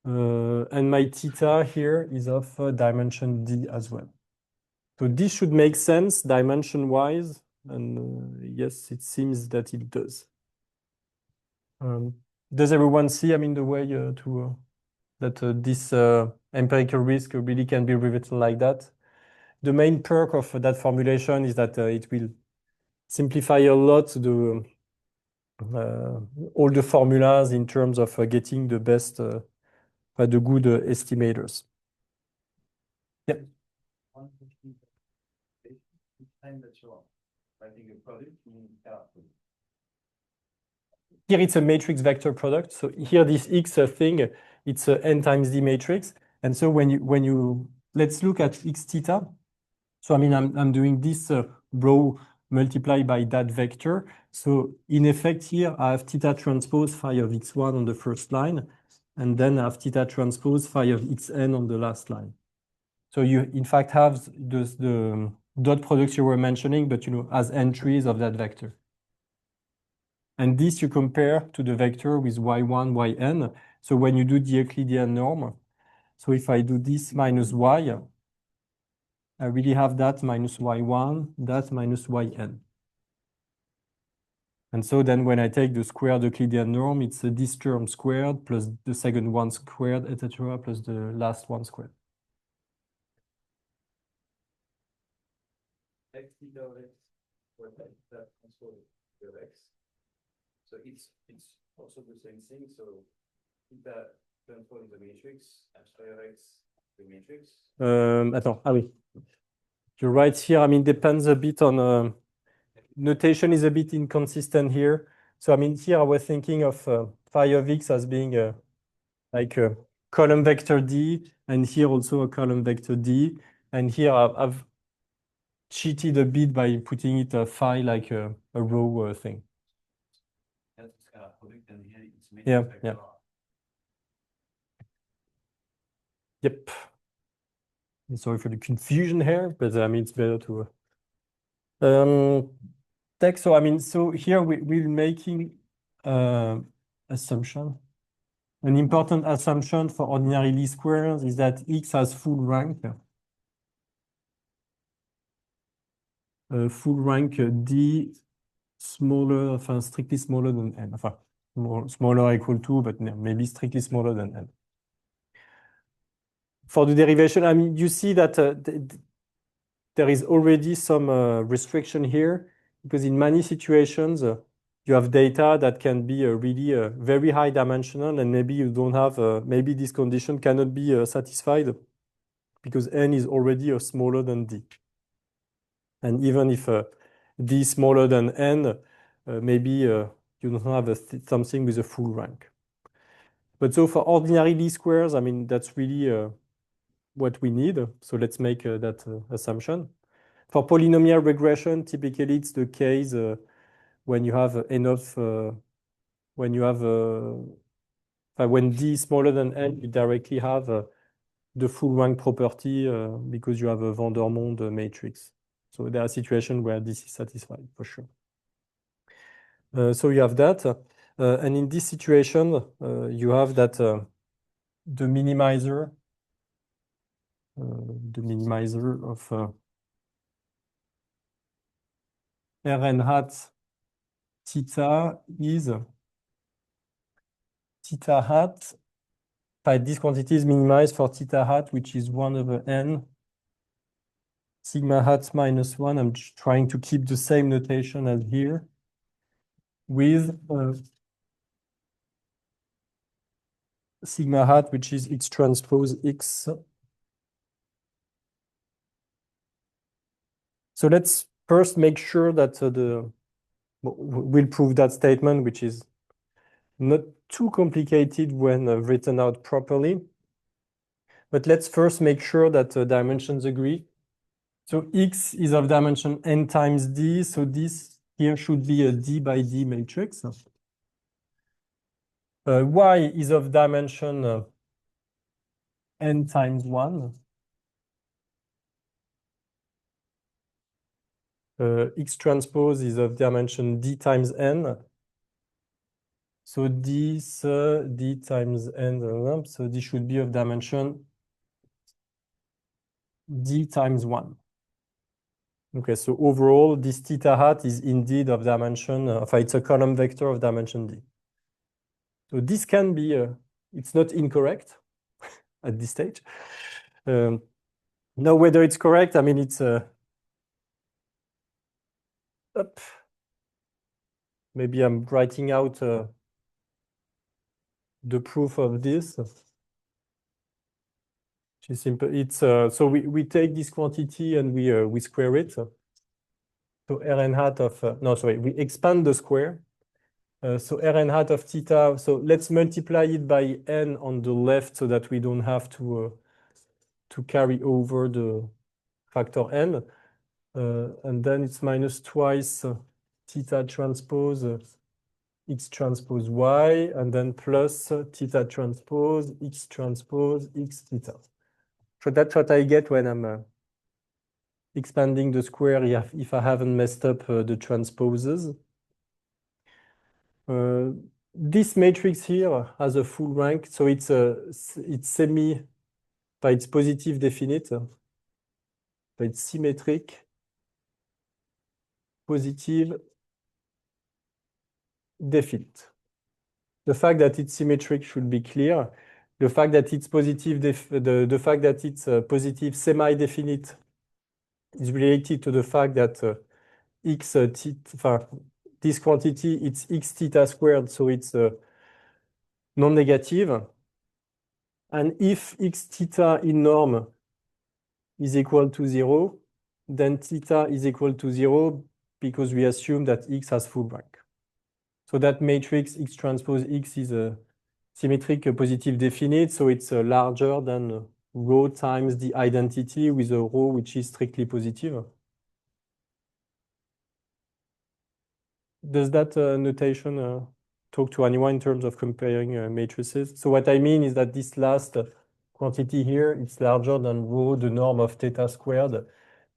And my theta here is of dimension d as well. So this should make sense dimension-wise, and yes, it seems that it does. Does everyone see, I mean, the way that this empirical risk really can be rewritten like that? The main perk of that formulation is that it will simplify a lot all the formulas in terms of getting the best, the good estimators. Yep. Time that you're writing a product, you mean output. Here it's a matrix vector product. So here this X thing, it's a n times d matrix. And so when you let's look at x theta. So I mean I'm doing this row multiplied by that vector. So in effect here I have theta transpose phi of x1 on the first line, and then I have theta transpose phi of xn on the last line. So you in fact have the dot products you were mentioning, but as entries of that vector. And this you compare to the vector with y1, yn. So when you do the Euclidean norm, so if I do this minus y, I really have that minus y1, that minus yn. And so then when I take the squared Euclidean norm, it's this term squared plus the second one squared, etc., plus the last one squared. X theta of x, or that transpose of x. So it's also the same thing. So theta transpose the matrix, phi of x the matrix. Attends, ah oui. You're right here. I mean, depends a bit on notation is a bit inconsistent here. So I mean, here I was thinking of phi of x as being like a column vector d, and here also a column vector d. And here I've cheated a bit by putting it phi like a row thing. That's product, and here it's matrix Yeah, vector. yeah. Yep. Sorry for the confusion here, but I mean, it's better to text. So I mean, so here we're making assumption. An important assumption for ordinary least squares is that X has full rank. Full rank D smaller, strictly smaller than n. Smaller or equal to, but maybe strictly smaller than n. for the derivation, I mean, you see that there is already some restriction here, because in many situations, you have data that can be really very high dimensional, and maybe you don't have, maybe this condition cannot be satisfied because n is already smaller than d. And even if d is smaller than n, maybe you don't have something with a full rank. But so for ordinary least squares, I mean, that's really what we need. So let's make that assumption. For polynomial regression, typically it's the case when you have enough, when you have, when d is smaller than n, you directly have the full rank property because you have a Vandermonde matrix. So there are situations where this is satisfied for sure. So you have that. And in this situation, you have that the minimizer of Rn hat theta is theta hat. This quantity is minimized for theta hat, which is 1 over n sigma hat minus 1. I'm trying to keep the same notation as here with sigma hat, which is x transpose x. So let's first make sure that we'll prove that statement, which is not too complicated when written out properly. But let's first make sure that dimensions agree. So x is of dimension n times d. So this here should be a d by d matrix. Y is of dimension n times 1. X transpose is of dimension d times n. So this d times n, so this should be of dimension d times 1. Okay, so overall, this theta hat is indeed of dimension, it's a column vector of dimension d. So this can be, it's not incorrect at this stage. Now, whether it's correct, I mean, it's, maybe I'm writing out the proof of this. Which is simple. It's so we take this quantity and we square it. So Rn hat of no, sorry, we expand the square. So Rn hat of theta. So let's multiply it by n on the left so that we don't have to carry over the factor n. And then it's minus twice theta transpose x transpose y, and then plus theta transpose x transpose x theta. So that's what I get when I'm expanding the square if I haven't messed up the transposes. This matrix here has a full rank, so it's semi, but it's positive definite, but it's symmetric, positive definite. The fact that it's symmetric should be clear. The fact that it's positive, the fact that it's positive semi-definite is related to the fact that this quantity, it's x theta squared, so it's non-negative. And if x theta in norm is equal to 0, then theta is equal to 0 because we assume that x has full rank. So that matrix x transpose x is a symmetric positive definite, so it's larger than rho times the identity with a rho which is strictly positive. Does that notation talk to anyone in terms of comparing matrices? So what I mean is that this last quantity here, it's larger than rho, the norm of theta squared,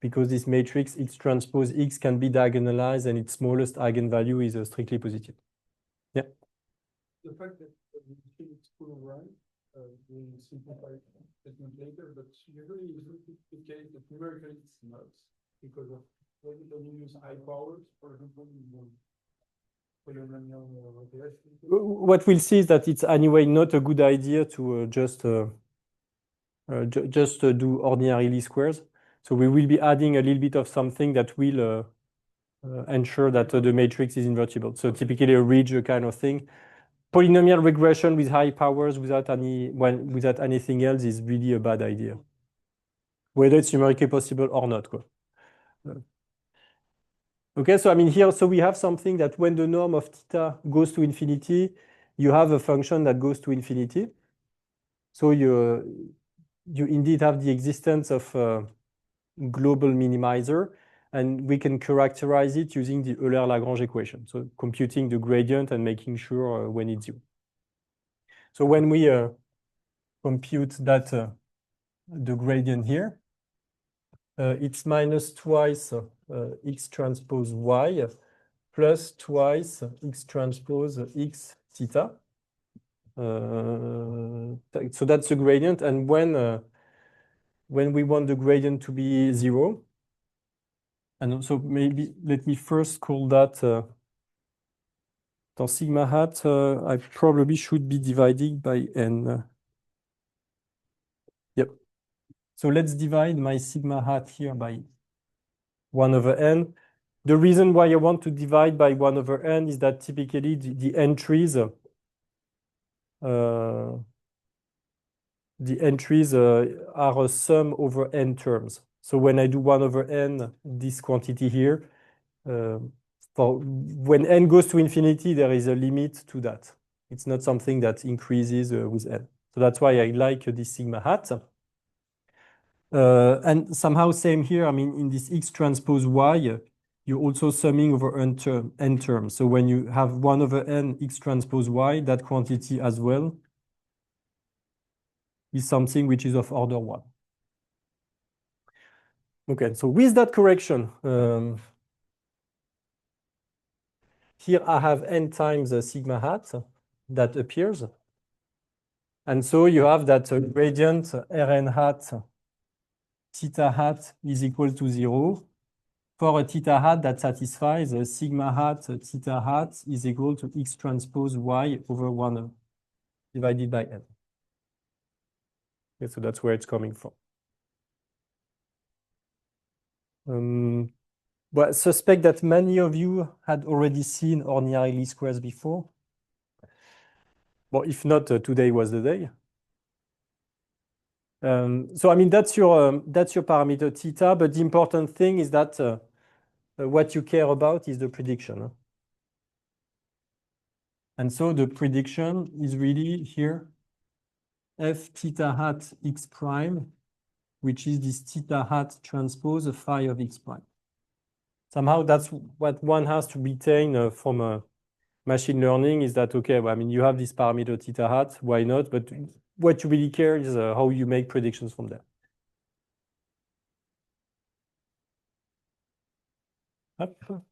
because this matrix x transpose x can be diagonalized and its smallest eigenvalue is strictly positive. Yeah. The fact that we think it's full rank, we simplify statement later, but usually it's the case that numerically it's not, because of when you use high powers, for example, what we'll see is that it's anyway not a good idea to just just do ordinary least squares. So we will be adding a little bit of something that will ensure that the matrix is invertible. So typically a ridge kind of thing. Polynomial regression with high powers without anything else is really a bad idea, whether it's numerically possible or not. Okay, so I mean here, so we have something that when the norm of theta goes to infinity, you have a function that goes to infinity. So you indeed have the existence of a global minimizer, and we can characterize it using the Euler-Lagrange equation. So computing the gradient and making sure when it's zero. So when we compute that the gradient here, it's minus twice x transpose y plus twice x transpose x theta. So that's the gradient. And when we want the gradient to be zero, and also maybe let me first call that the sigma hat, I probably should be dividing by n. Yep. So let's divide my sigma hat here by 1 over n. The reason why I want to divide by 1 over n is that typically the entries are a sum over n terms. So when I do 1 over n, this quantity here, for when n goes to infinity, there is a limit to that. It's not something that increases with n. So that's why I like this sigma hat. And somehow same here, I mean, in this x transpose y, you're also summing over n terms. So when you have 1 over n x transpose y, that quantity as well is something which is of order 1. Okay, so with that correction, here I have n times sigma hat that appears. And so you have that gradient Rn hat theta hat is equal to 0 for a theta hat that satisfies sigma hat theta hat is equal to x transpose y over 1 divided by n. Okay, so that's where it's coming from. But I suspect that many of you had already seen ordinary least squares before. Well, if not, today was the day. So I mean that's your parameter theta, but the important thing is that what you care about is the prediction. And so the prediction is really here f theta hat x prime, which is this theta hat transpose phi of x prime. Somehow that's what one has to retain from machine learning is that, okay, well, I mean, you have this parameter theta hat, why not? But what you really care is how you make predictions from there. Up.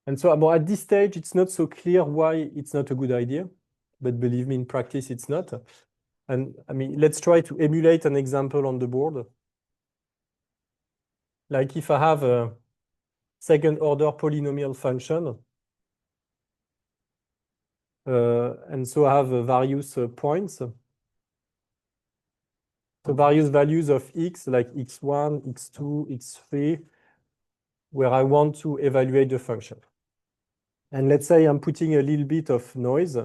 And so at this stage, it's not so clear why it's not a good idea, but believe me, in practice, it's not. And I mean, let's try to emulate an example on the board. Like if I have a second order polynomial function, and so I have various points. So various values of x, like x1, x2, x3, where I want to evaluate the function. And let's say I'm putting a little bit of noise.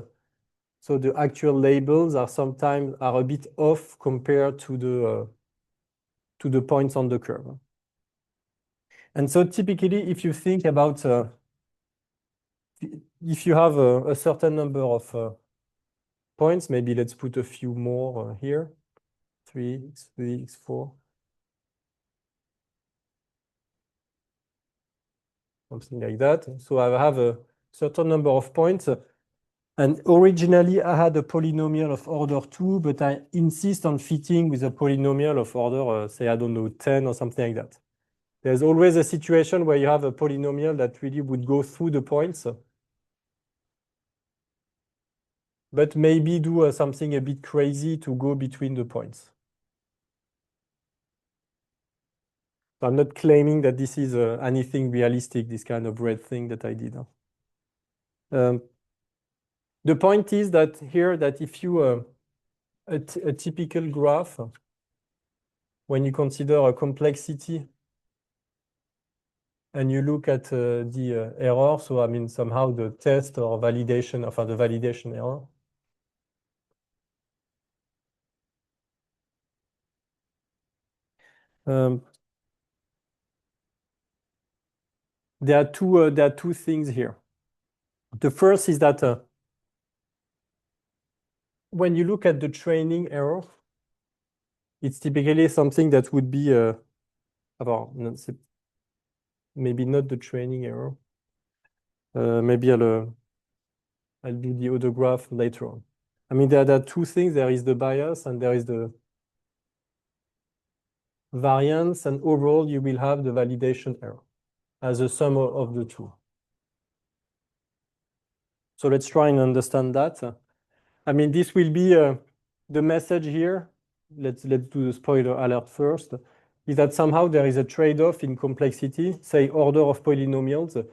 So the actual labels are sometimes a bit off compared to the points on the curve. And so typically, if you think about, if you have a certain number of points, maybe let's put a few more here, 3, x3, x4. Something like that. So I have a certain number of points. And originally, I had a polynomial of order 2, but I insist on fitting with a polynomial of order, say, I don't know, 10 or something like that. There's always a situation where you have a polynomial that really would go through the points, but maybe do something a bit crazy to go between the points. So I'm not claiming that this is anything realistic, this kind of red thing that I did. The point is that here, that if you a typical graph, when you consider a complexity and you look at the error, so I mean somehow the test or validation, the validation error. There are two things here. The first is that when you look at the training error, it's typically something that would be maybe not the training error. Maybe I'll do the other graph later on. I mean, there are two things. There is the bias and there is the variance, and overall you will have the validation error as a sum of the two. So let's try and understand that. I mean, this will be the message here. Let's do the spoiler alert first. Is that somehow there is a trade-off in complexity, say order of polynomials,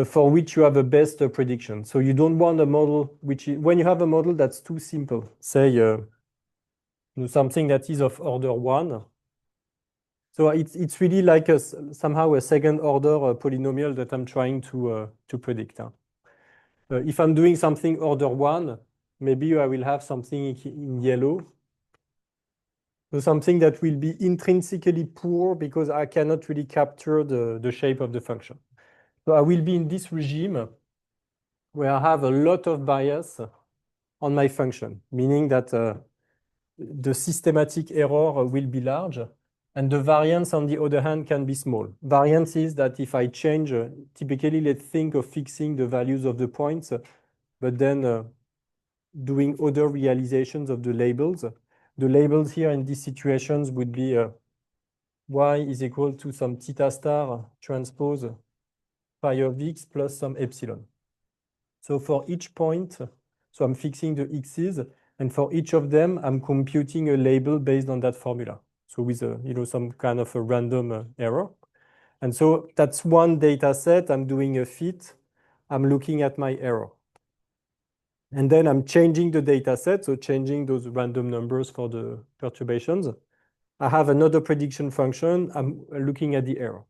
for which you have a best prediction. So you don't want a model which is, when you have a model that's too simple, say something that is of order 1. So it's really like somehow a second order polynomial that I'm trying to predict. If I'm doing something order 1, maybe I will have something in yellow. So something that will be intrinsically poor because I cannot really capture the shape of the function. So I will be in this regime where I have a lot of bias on my function, meaning that the systematic error will be large, and the variance, on the other hand, can be small. Variance is that if I change, typically let's think of fixing the values of the points, but then doing other realizations of the labels. The labels here in these situations would be y is equal to some theta star transpose phi of x plus some epsilon. So for each point, so I'm fixing the x's, and for each of them, I'm computing a label based on that formula. So with some kind of a random error. And so that's one data set. I'm doing a fit. I'm looking at my error. And then I'm changing the data set, so changing those random numbers for the perturbations. I have another prediction function. I'm looking at the error.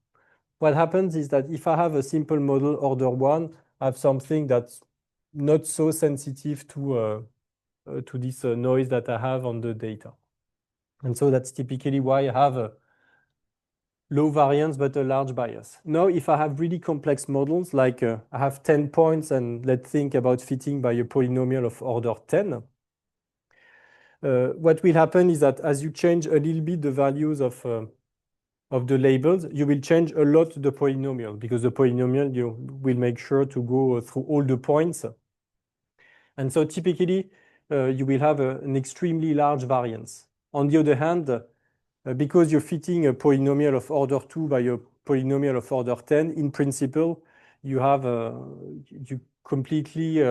What happens is that if I have a simple model order 1, I have something that's not so sensitive to this noise that I have on the data. And so that's typically why I have a low variance but a large bias. Now, if I have really complex models, like I have 10 points, and let's think about fitting by a polynomial of order 10, what will happen is that as you change a little bit the values of the labels, you will change a lot the polynomial, because the polynomial will make sure to go through all the points. And so typically, you will have an extremely large variance. On the other hand, because you're fitting a polynomial of order 2 by a polynomial of order 10, in principle, you completely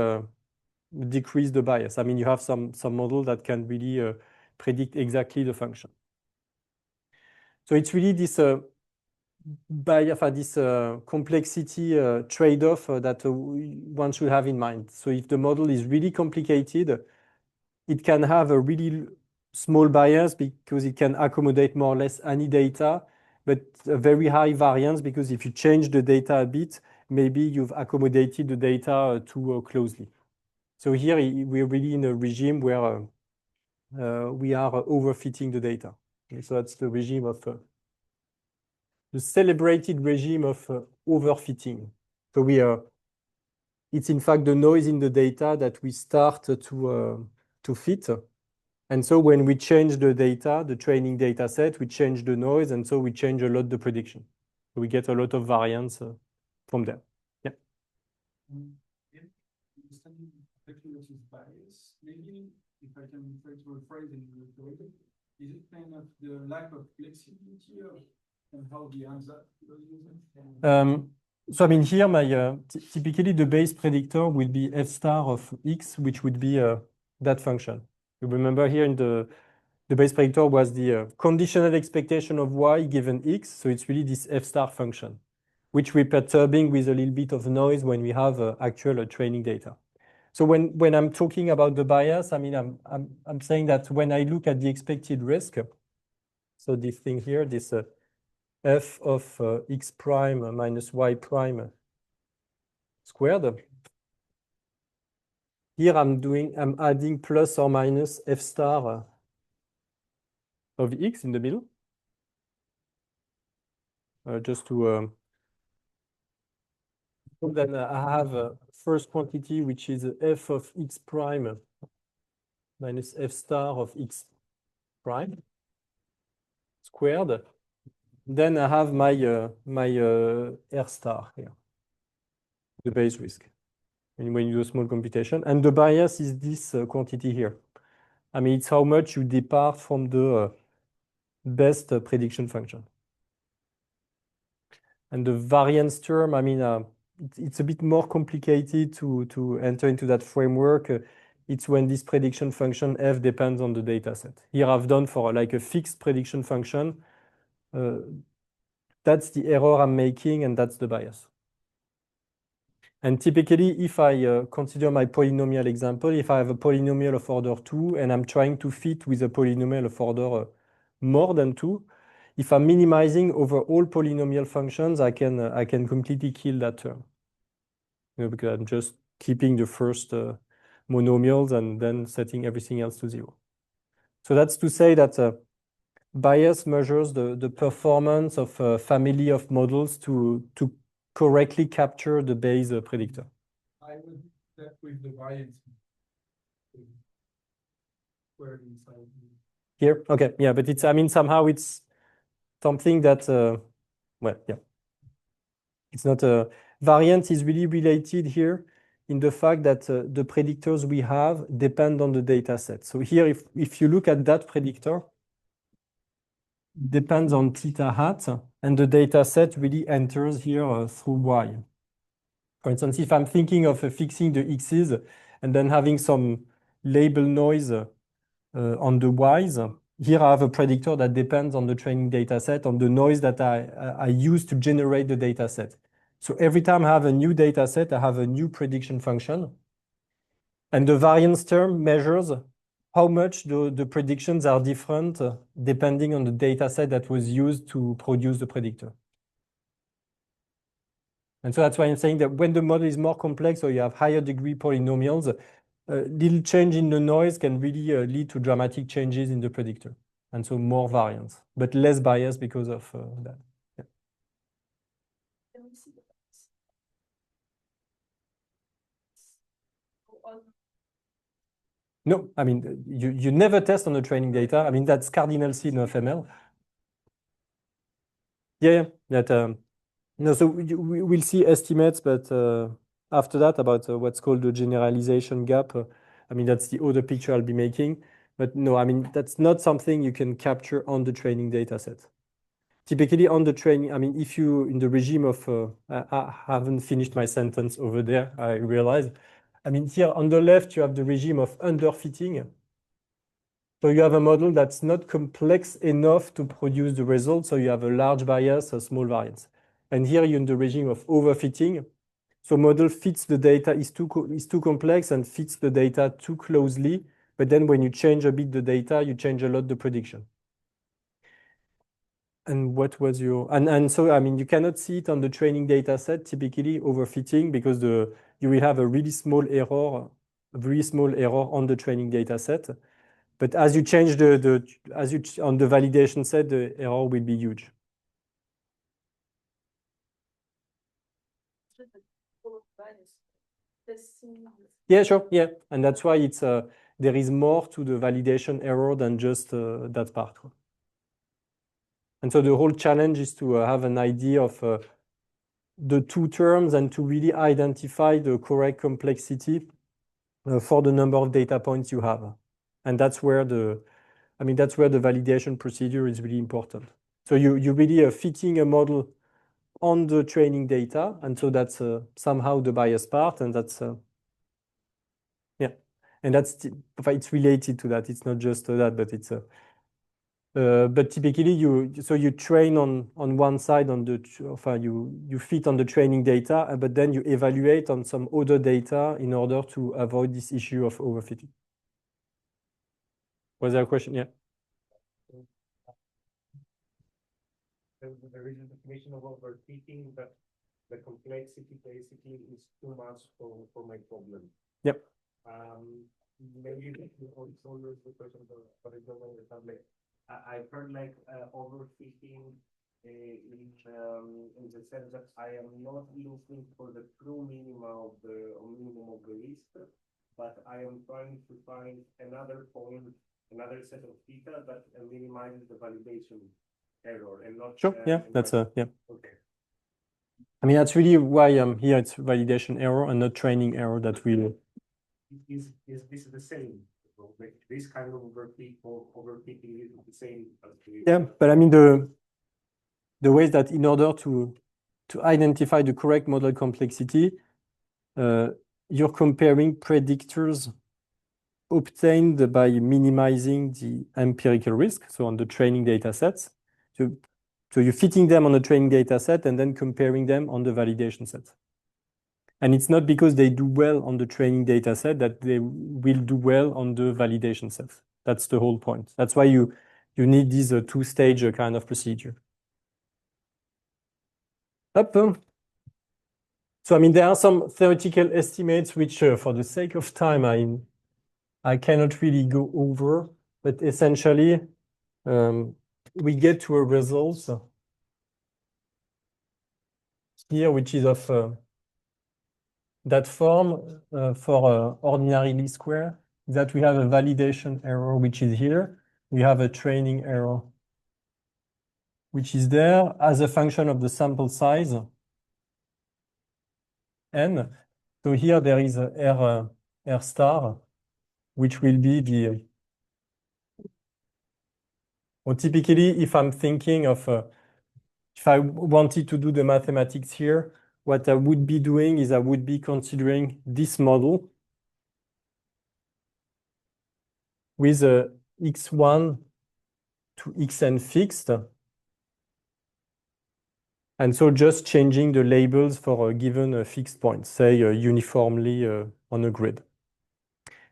decrease the bias. I mean, you have some model that can really predict exactly the function. So it's really this complexity trade-off that one should have in mind. So if the model is really complicated, it can have a really small bias because it can accommodate more or less any data, but a very high variance because if you change the data a bit, maybe you've accommodated the data too closely. So here we're really in a regime where we are overfitting the data. Okay, so that's the regime of the celebrated regime of overfitting. So it's in fact the noise in the data that we start to fit. And so when we change the data, the training data set, we change the noise, and so we change a lot the prediction. So we get a lot of variance from there. Yeah. Understanding versus bias, maybe if I can try to rephrase in the way, is it kind of the lack of flexibility and how the answer you're using? So I mean here typically the base predictor will be f star of x, which would be that function. You remember here in the base predictor was the conditional expectation of y given x, so it's really this f star function. which we're perturbing with a little bit of noise when we have actual training data. So when I'm talking about the bias, I mean, I'm saying that when I look at the expected risk, so this thing here, this f of x prime minus y prime squared, here I'm adding plus or minus f star of x in the middle, just to then I have a first quantity, which is f of x prime minus f star of x prime squared. Then I have my R star here, the base risk, and when you do a small computation. And the bias is this quantity here. I mean, it's how much you depart from the best prediction function. And the variance term, I mean, it's a bit more complicated to enter into that framework. It's when this prediction function f depends on the data set. Here I've done for like a fixed prediction function. That's the error I'm making, and that's the bias. And typically, if I consider my polynomial example, if I have a polynomial of order 2 and I'm trying to fit with a polynomial of order more than 2, if I'm minimizing over all polynomial functions, I can completely kill that term. You know, because I'm just keeping the first monomials and then setting everything else to 0. So that's to say that bias measures the performance of a family of models to correctly capture the base predictor. I would that with the variance squared inside. Here, okay, yeah, but it's, I mean, somehow it's something that, well, yeah. It's not a variance is really related here in the fact that the predictors we have depend on the data set. So here, if you look at that predictor, depends on theta hat, and the data set really enters here through y. For instance, if I'm thinking of fixing the x's and then having some label noise on the y's, here I have a predictor that depends on the training data set, on the noise that I use to generate the data set. So every time I have a new data set, I have a new prediction function. And the variance term measures how much the predictions are different depending on the data set that was used to produce the predictor. And so that's why I'm saying that when the model is more complex or you have higher degree polynomials, little change in the noise can really lead to dramatic changes in the predictor. And so more variance, but less bias because of that. Yeah. Can we see the bias? No, I mean, you never test on the training data. I mean, that's cardinal sin of ML. Yeah, that, no, so we will see estimates, but after that, about what's called the generalization gap, I mean, that's the other picture I'll be making. But no, I mean, that's not something you can capture on the training data set. Typically on the training, I mean, if you, in the regime of, I haven't finished my sentence over there, I realize. I mean, here on the left, you have the regime of underfitting. So you have a model that's not complex enough to produce the result. So you have a large bias, a small variance. And here you're in the regime of overfitting. So model fits the data, is too complex and fits the data too closely. But then when you change a bit the data, you change a lot the prediction. And what was your, and so, I mean, you cannot see it on the training data set, typically overfitting, because you will have a really small error, a very small error on the training data set. But as you change on the validation set, the error will be huge. Yeah, sure, yeah. And that's why it's there is more to the validation error than just that part. And so the whole challenge is to have an idea of the two terms and to really identify the correct complexity for the number of data points you have. And that's where that's where the validation procedure is really important. So you really are fitting a model on the training data, and so that's somehow the bias part, and that's yeah, and it's related to that. It's not just that, but it's But typically you train on one side you fit on the training data, but then you evaluate on some other data in order to avoid this issue of overfitting. Was there a question? Yeah. There is a definition of overfitting, but the complexity basically is too much for my problem. Yep. Maybe it's always the question, but I don't understand. Like, I've heard like overfitting in the sense that I am not looking for the true minimum of the list, but I am trying to find another point, another set of data that minimizes the validation error and not. Sure. Yeah. That's yeah. Okay. I mean, that's really why here it's validation error and not training error that we. Is this the same? Like this kind of overfitting is the same as the. Yeah, but I mean the ways that in order to identify the correct model complexity, you're comparing predictors obtained by minimizing the empirical risk, so on the training data sets. So you're fitting them on the training data set and then comparing them on the validation set. And it's not because they do well on the training data set that they will do well on the validation set. That's the whole point. That's why you need this two-stage kind of procedure. Up. So I mean, there are some theoretical estimates which, for the sake of time, I cannot really go over, but essentially, we get to a result here, which is of that form for ordinary least square, that we have a validation error, which is here. We have a training error, which is there as a function of the sample size, n. So here there is a R star, which will be the. Well, typically, if I'm thinking of, if I wanted to do the mathematics here, what I would be doing is I would be considering this model with a x1 to xn fixed. And so just changing the labels for a given fixed point, say uniformly on a grid.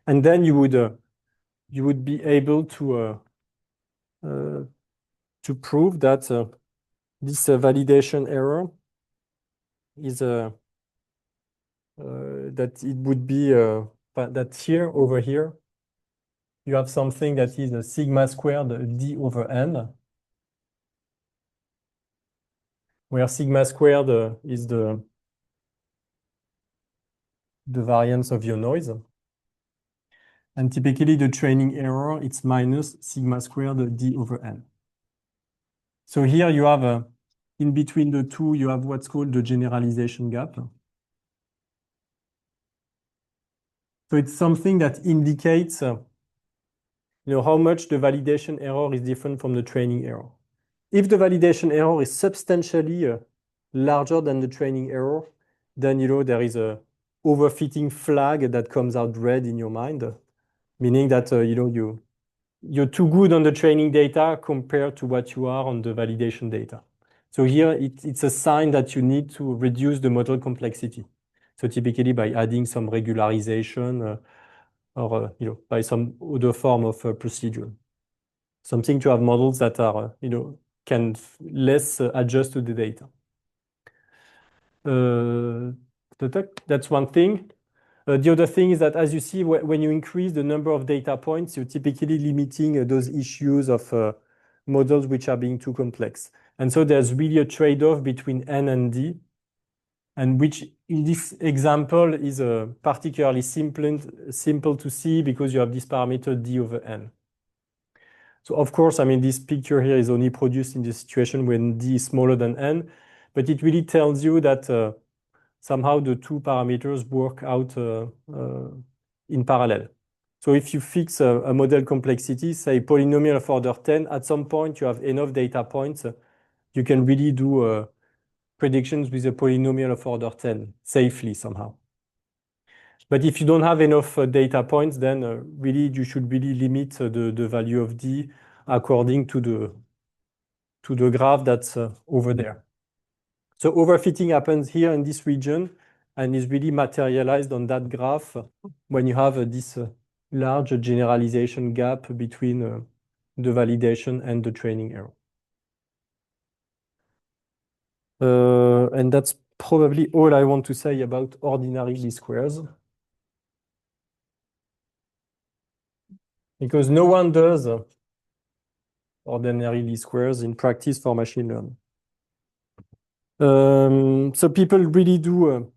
And then you would be able to prove that this validation error is that it would be that here over here you have something that is a sigma squared d over n, where sigma squared is the variance of your noise. And typically the training error, it's minus sigma squared d over n. So here you have, in between the two, you have what's called the generalization gap. So it's something that indicates how much the validation error is different from the training error. If the validation error is substantially larger than the training error, then there is a overfitting flag that comes out red in your mind, meaning that you're too good on the training data compared to what you are on the validation data. So here it's a sign that you need to reduce the model complexity. So typically by adding some regularization or by some other form of procedure. Something to have models that are, can less adjust to the data. That's one thing. The other thing is that, as you see, when you increase the number of data points, you're typically limiting those issues of models which are being too complex. And so there's really a trade-off between N and D, and which in this example is particularly simple to see because you have this parameter D over N. So of course, I mean, this picture here is only produced in the situation when D is smaller than N, but it really tells you that somehow the two parameters work out in parallel. So if you fix a model complexity, say polynomial of order 10, at some point you have enough data points, you can really do predictions with a polynomial of order 10 safely somehow. But if you don't have enough data points, then really you should really limit the value of D according to the graph that's over there. So overfitting happens here in this region and is really materialized on that graph when you have this large generalization gap between the validation and the training error. And that's probably all I want to say about ordinary least squares. Because no one does ordinary least squares in practice for machine learning. So people really do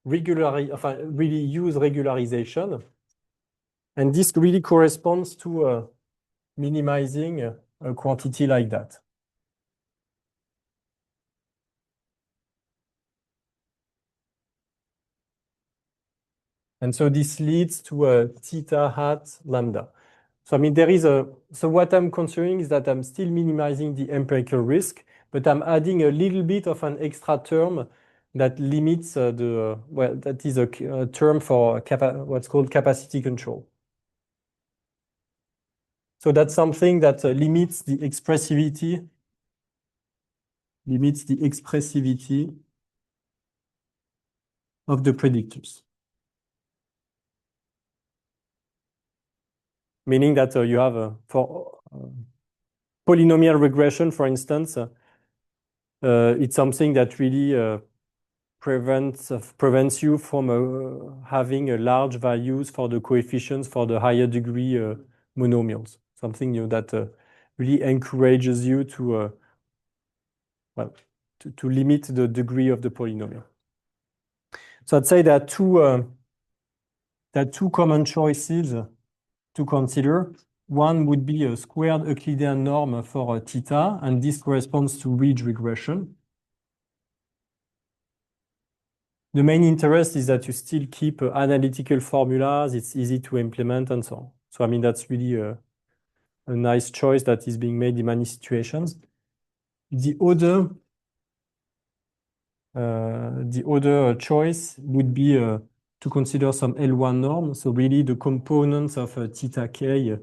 really use regularization. And this really corresponds to minimizing a quantity like that. And so this leads to a theta hat lambda. So I mean, so what I'm considering is that I'm still minimizing the empirical risk, but I'm adding a little bit of an extra term that limits that is a term for what's called capacity control. So that's something that limits the expressivity of the predictors. Meaning that you have for polynomial regression, for instance, it's something that really prevents you from having large values for the coefficients for the higher degree monomials. Something that really encourages you to limit the degree of the polynomial. So I'd say there are two common choices to consider. One would be a squared Euclidean norm for theta, and this corresponds to ridge regression. The main interest is that you still keep analytical formulas, it's easy to implement, and so on. So I mean, that's really a nice choice that is being made in many situations. The other choice would be to consider some L1 norm, so really the components of theta k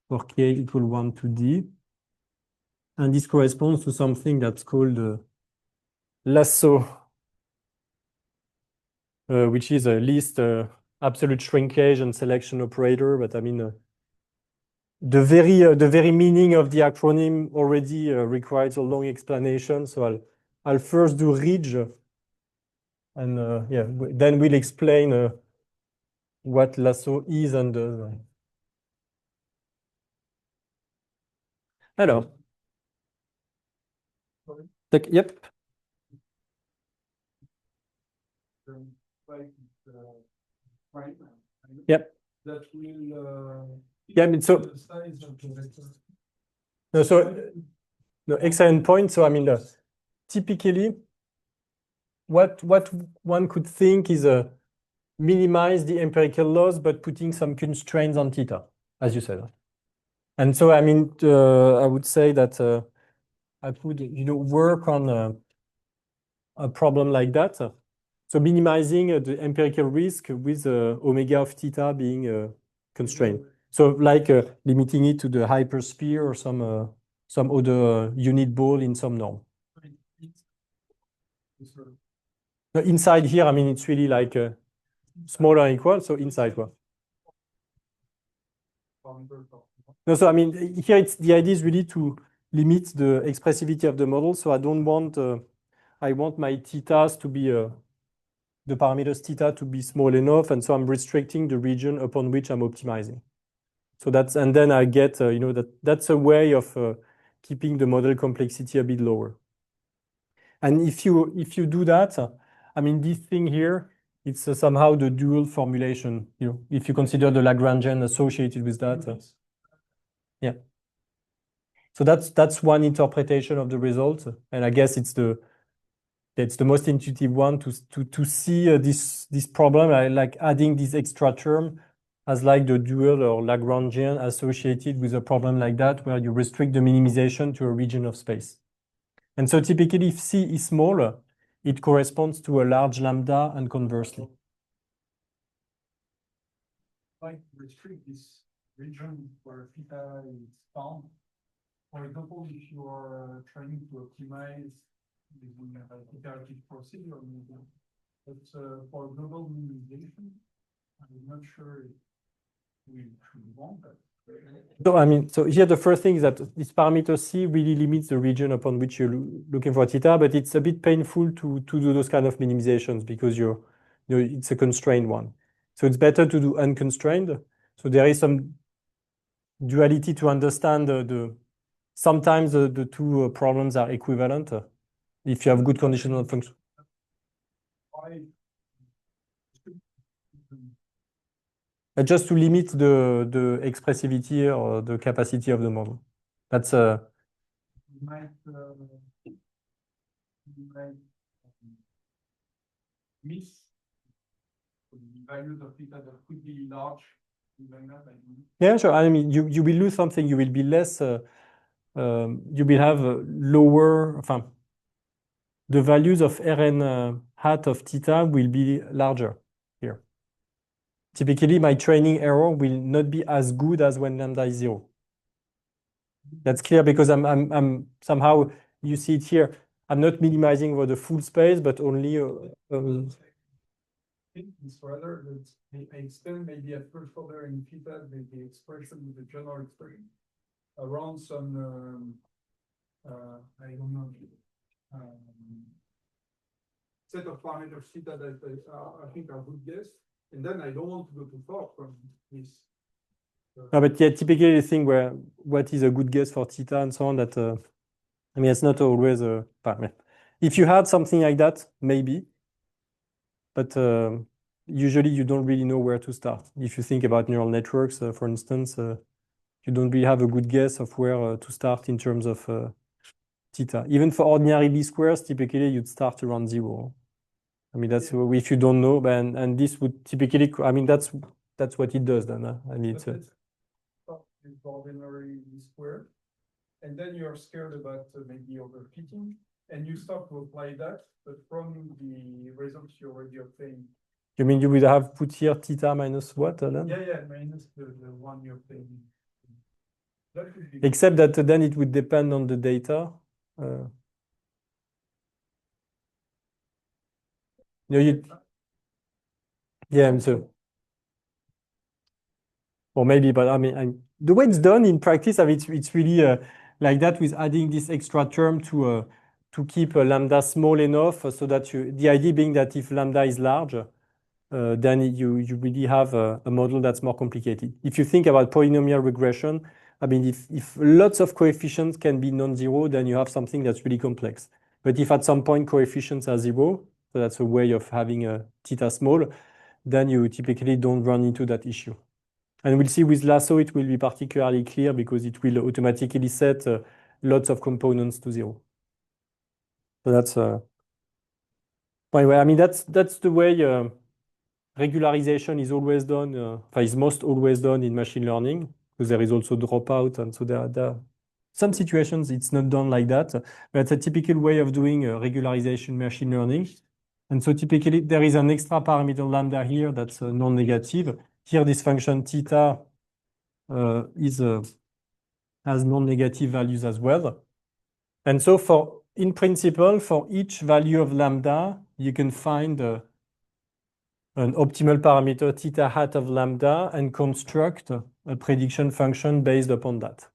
for k equal 1 to d. And this corresponds to something that's called lasso, which is a least absolute shrinkage and selection operator. But I mean, the very meaning of the acronym already requires a long explanation. So I'll first do ridge, and then we'll explain what lasso is and does. Alors, yep. Yep. That will Yeah, I mean, so the size of the vector. no, no, excellent point. So I mean, typically, what one could think is minimize the empirical loss, but putting some constraints on theta, as you said. And so I mean, I would say that I could work on a problem like that. So minimizing the empirical risk with omega of theta being constrained. So like limiting it to the hypersphere or some other unit ball in some norm. No, inside here, I mean, it's really like smaller or equal, so inside what? No, so I mean, here the idea is really to limit the expressivity of the model. So I don't want, I want my thetas to be, the parameters theta to be small enough. And so I'm restricting the region upon which I'm optimizing. So and then I get, that's a way of keeping the model complexity a bit lower. And if you do that, I mean, this thing here, it's somehow the dual formulation. If you consider the Lagrangian associated with that, yeah. So that's one interpretation of the result, and I guess it's the most intuitive one to see this problem, like adding this extra term as like the dual or Lagrangian associated with a problem like that, where you restrict the minimization to a region of space. And so typically, if C is small, it corresponds to a large lambda, and conversely. Like restrict this region where theta is found. For example, if you are trying to optimize using a iterative procedure, maybe, but for global minimization, I'm not sure if we should want that. So I mean, so here the first thing is that this parameter C really limits the region upon which you're looking for theta, but it's a bit painful to do those kind of minimizations because it's a constrained one. So it's better to do unconstrained. So there is some duality to understand sometimes the two problems are equivalent if you have good conditional function. Why? Just to limit the expressivity or the capacity of the model. That's You might miss the values of theta that could be large, like that. I mean. yeah, sure. I mean, you will lose something. You will be less. You will have lower. The values of Rn hat of theta will be larger here. Typically, my training error will not be as good as when lambda is 0. That's clear because I'm somehow, you see it here, I'm not minimizing over the full space, but only I think it's rather that I extend maybe at first further in theta the expression, the general expression around some I don't know set of parameters theta that I think are good guess, and then I don't want to go too far from this. No, but yeah, typically the thing where what is a good guess for theta and so on that I mean it's not always if you had something like that, maybe, but usually you don't really know where to start. If you think about neural networks, for instance, you don't really have a good guess of where to start in terms of theta. Even for ordinary least squares, typically you'd start around 0. I mean that's if you don't know, and this would typically, I mean that's what it does then. I mean it's ordinary square, and then you're scared about maybe overfitting, and you start to apply that, but from the results you already obtained. You mean you would have put here theta minus what then? Yeah, minus the one you're paying. That would be Except that then it would depend on the data. Yeah, so. Or maybe, but I mean, the way it's done in practice, I mean, it's really like that with adding this extra term to keep lambda small enough so that the idea being that if lambda is large, then you really have a model that's more complicated. If you think about polynomial regression, I mean, if lots of coefficients can be non-zero, then you have something that's really complex. But if at some point coefficients are 0, so that's a way of having a theta small, then you typically don't run into that issue. And we'll see with lasso, it will be particularly clear because it will automatically set lots of components to 0. So that's anyway, I mean, that's the way regularization is always done, is most always done in machine learning, because there is also dropout. And so there are some situations it's not done like that, but it's a typical way of doing regularization machine learning. And so typically there is an extra parameter lambda here that's non-negative. Here this function theta has non-negative values as well. And so in principle, for each value of lambda, you can find an optimal parameter theta hat of lambda and construct a prediction function based upon that.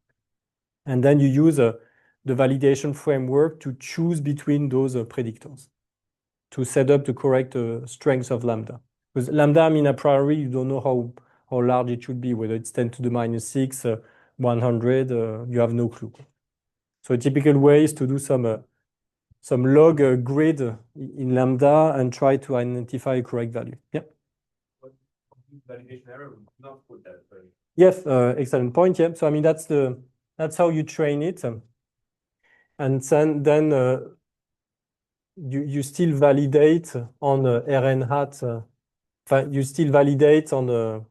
And then you use the validation framework to choose between those predictors to set up the correct strength of lambda. Because lambda, I mean, a priori, you don't know how large it should be, whether it's 10 to the minus 6, 100, you have no clue. So a typical way is to do some log grid in lambda and try to identify a correct value. Yeah. Validation error would not put that very. Yes, excellent point. Yeah. So I mean that's how you train it, and then you still validate on Rn hat. You still validate on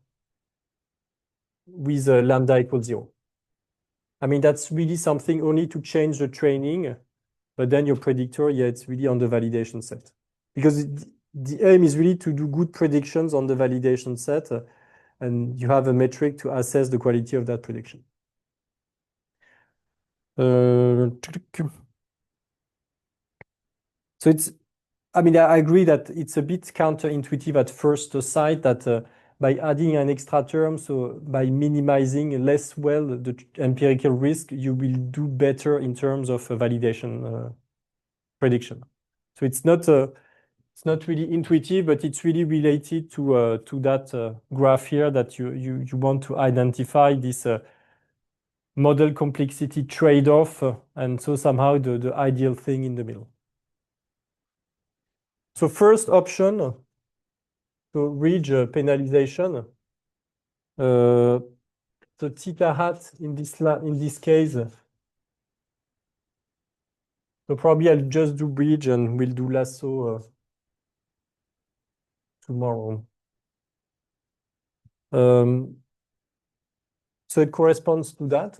with lambda equals 0. I mean that's really something only to change the training, but then your predictor, yeah, it's really on the validation set, because the aim is really to do good predictions on the validation set, and you have a metric to assess the quality of that prediction. So I mean, I agree that it's a bit counterintuitive at first sight that by adding an extra term, so by minimizing less well the empirical risk, you will do better in terms of validation prediction. So it's not really intuitive, but it's really related to that graph here that you want to identify this model complexity trade-off, and so somehow the ideal thing in the middle. So first option, so ridge penalization. So theta hat in this case. So probably I'll just do bridge and we'll do lasso tomorrow. So it corresponds to that,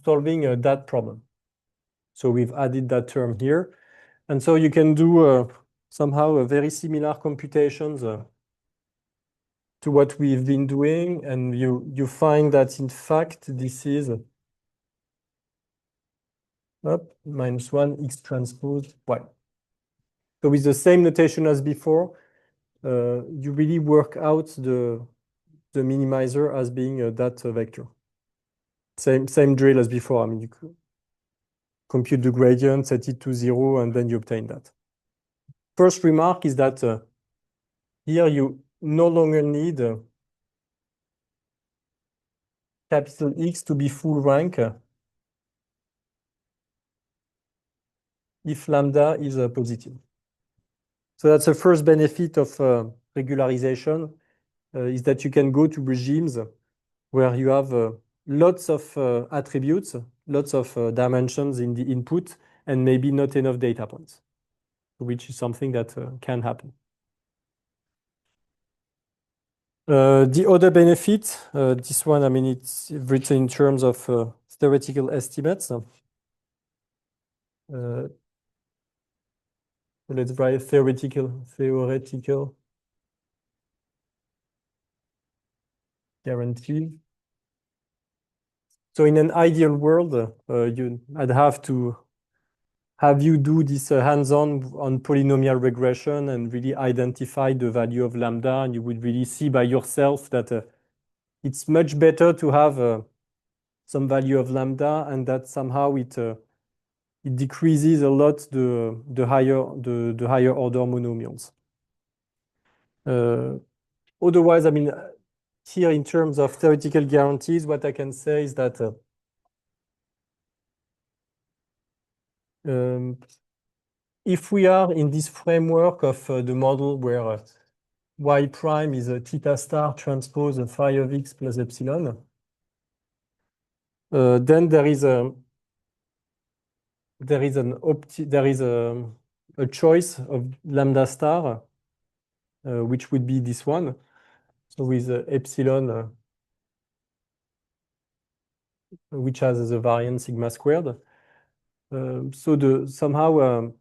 solving that problem. So we've added that term here. And so you can do somehow a very similar computations to what we've been doing. And you find that in fact, this is -1 X transpose Y. So with the same notation as before, you really work out the minimizer as being that vector. Same drill as before. I mean, you could compute the gradient, set it to 0, and then you obtain that. First remark is that here you no longer need capital X to be full rank if lambda is positive. So that's the first benefit of regularization, is that you can go to regimes where you have lots of attributes, lots of dimensions in the input, and maybe not enough data points, which is something that can happen. The other benefit, this one, I mean, it's written in terms of theoretical estimates. Let's write theoretical guarantee. So in an ideal world, I'd have to have you do this hands-on on polynomial regression and really identify the value of lambda, and you would really see by yourself that it's much better to have some value of lambda, and that somehow it decreases a lot the higher order monomials. Otherwise, I mean, here in terms of theoretical guarantees, what I can say is that if we are in this framework of the model where y prime is a theta star transpose phi of x plus epsilon, then there is a choice of lambda star, which would be this one. So with epsilon, which has the variance sigma squared. So somehow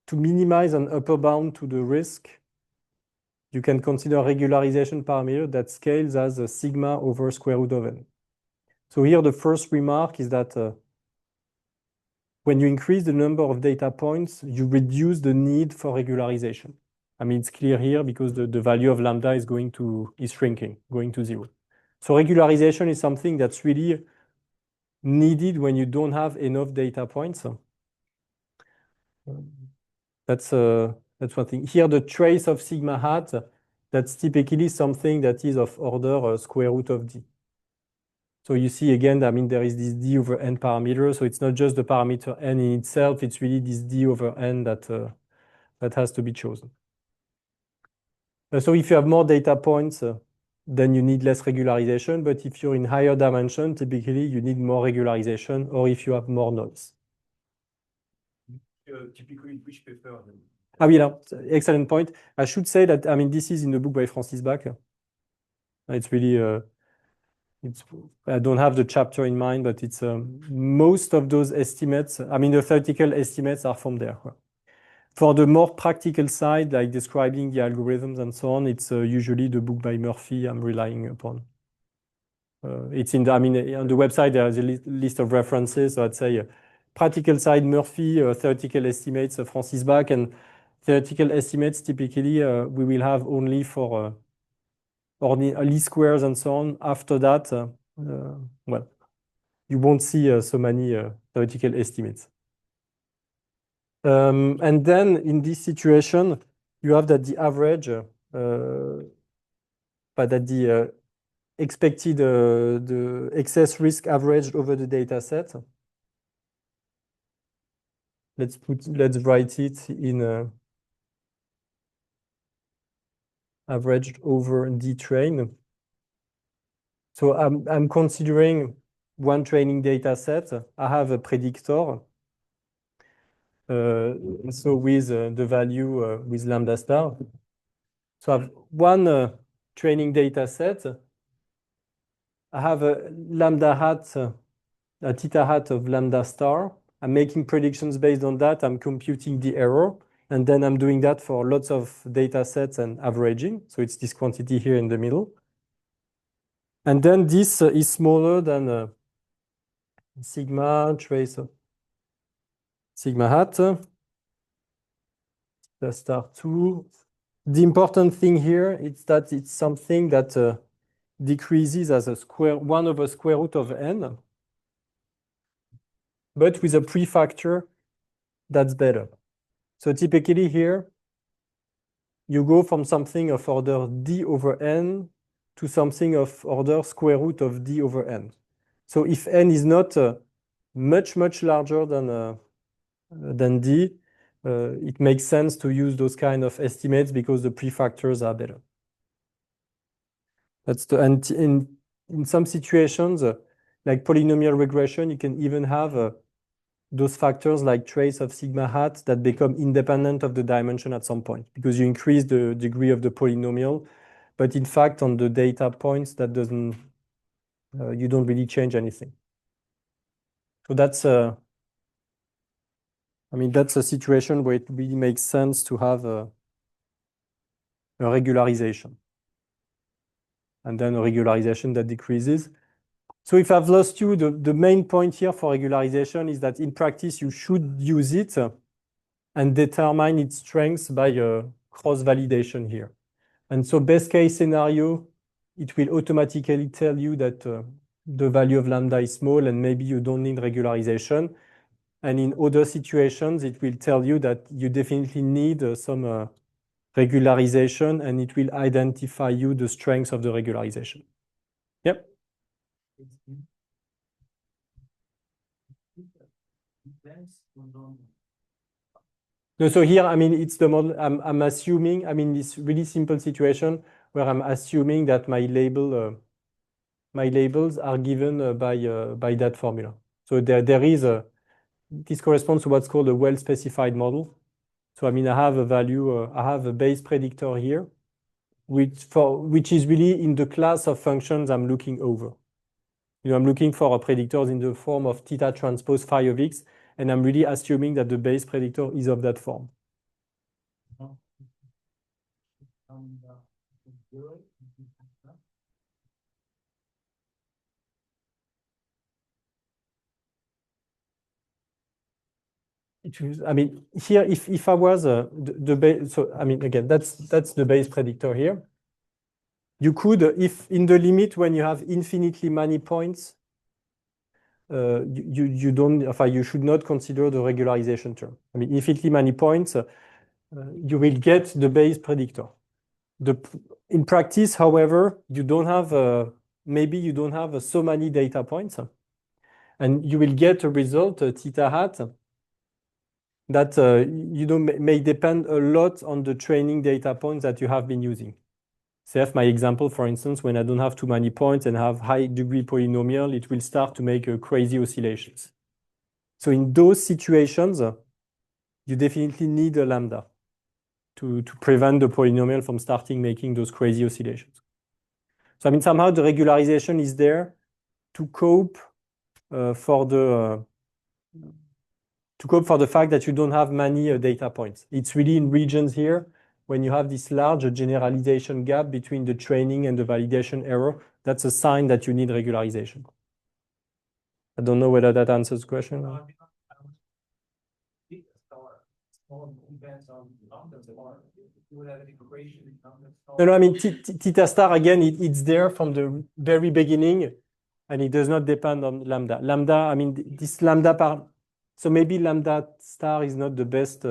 to minimize an upper bound to the risk, you can consider regularization parameter that scales as a sigma over square root of n. So here the first remark is that when you increase the number of data points, you reduce the need for regularization. I mean, it's clear here because the value of lambda is shrinking, going to 0. So regularization is something that's really needed when you don't have enough data points. That's one thing. Here, the trace of sigma hat, that's typically something that is of order square root of d. So you see again, I mean, there is this d over n parameter. So it's not just the parameter n in itself, it's really this d over n that has to be chosen. So if you have more data points, then you need less regularization. But if you're in higher dimension, typically you need more regularization, or if you have more noise. Typically, which prefer them? Ah oui, là, excellent point. I should say that, I mean, this is in the book by Francis Bach. It's really, I don't have the chapter in mind, but it's most of those estimates, I mean, the theoretical estimates are from there. For the more practical side, like describing the algorithms and so on, it's usually the book by Murphy I'm relying upon. It's in the, I mean, on the website, there's a list of references. So I'd say practical side, Murphy, theoretical estimates, Francis Bach, and theoretical estimates, typically, we will have only for least squares and so on. After that, well, you won't see so many theoretical estimates. And then in this situation, you have that the average, but that the expected the excess risk averaged over the data set. Let's write it in averaged over D train. So I'm considering one training data set. I have a predictor. So with the value with lambda star. So I have one training data set. I have a lambda hat, a theta hat of lambda star. I'm making predictions based on that. I'm computing the error. And then I'm doing that for lots of data sets and averaging. So it's this quantity here in the middle. And then this is smaller than sigma trace of sigma hat, the star 2. The important thing here is that it's something that decreases as a square 1 over square root of n, but with a prefactor that's better. So typically here, you go from something of order d over n to something of order square root of d over n. So if n is not much larger than d, it makes sense to use those kind of estimates because the prefactors are better. That's the, and in some situations, like polynomial regression, you can even have those factors like trace of sigma hat that become independent of the dimension at some point because you increase the degree of the polynomial, but in fact on the data points that doesn't, you don't really change anything. So that's I mean, that's a situation where it really makes sense to have a regularization. And then a regularization that decreases. So if I've lost you, the main point here for regularization is that in practice, you should use it and determine its strength by a cross-validation here. And so best case scenario, it will automatically tell you that the value of lambda is small and maybe you don't need regularization. And in other situations, it will tell you that you definitely need some regularization and it will identify you the strength of the regularization. Yep. No, so here, I mean, it's the model, I'm assuming, I mean, this really simple situation where I'm assuming that my labels are given by that formula. So there is this corresponds to what's called a well-specified model. So I mean, I have a value, I have a base predictor here, which is really in the class of functions I'm looking over. You know, I'm looking for a predictors in the form of theta transpose phi of x, and I'm really assuming that the base predictor is of that form. I mean, here, if I was the base, so I mean, again, that's the base predictor here. You could, if in the limit when you have infinitely many points, you don't, you should not consider the regularization term. I mean, infinitely many points, you will get the base predictor. In practice, however, you don't have maybe you don't have so many data points, and you will get a result theta hat that you know may depend a lot on the training data points that you have been using. So my example, for instance, when I don't have too many points and have high degree polynomial, it will start to make crazy oscillations. So in those situations, you definitely need a lambda to prevent the polynomial from starting making those crazy oscillations. So I mean, somehow the regularization is there to cope for the to cope for the fact that you don't have many data points. It's really in regions here when you have this large generalization gap between the training and the validation error. That's a sign that you need regularization. I don't know whether that answers the question. No, I mean, theta star, again, it's there from the very beginning, and it does not depend on lambda. Lambda, I mean, this lambda part, so maybe lambda star is not the best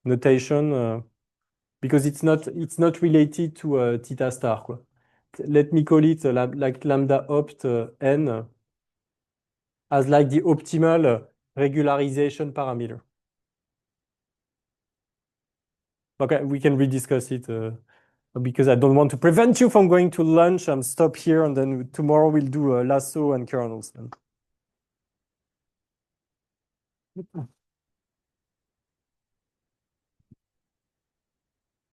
notation because it's not related to theta star. Let me call it like lambda opt n as like the optimal regularization parameter. Okay, we can rediscuss it because I don't want to prevent you from going to lunch. I'm stop here, and then tomorrow we'll do lasso and kernels. Then.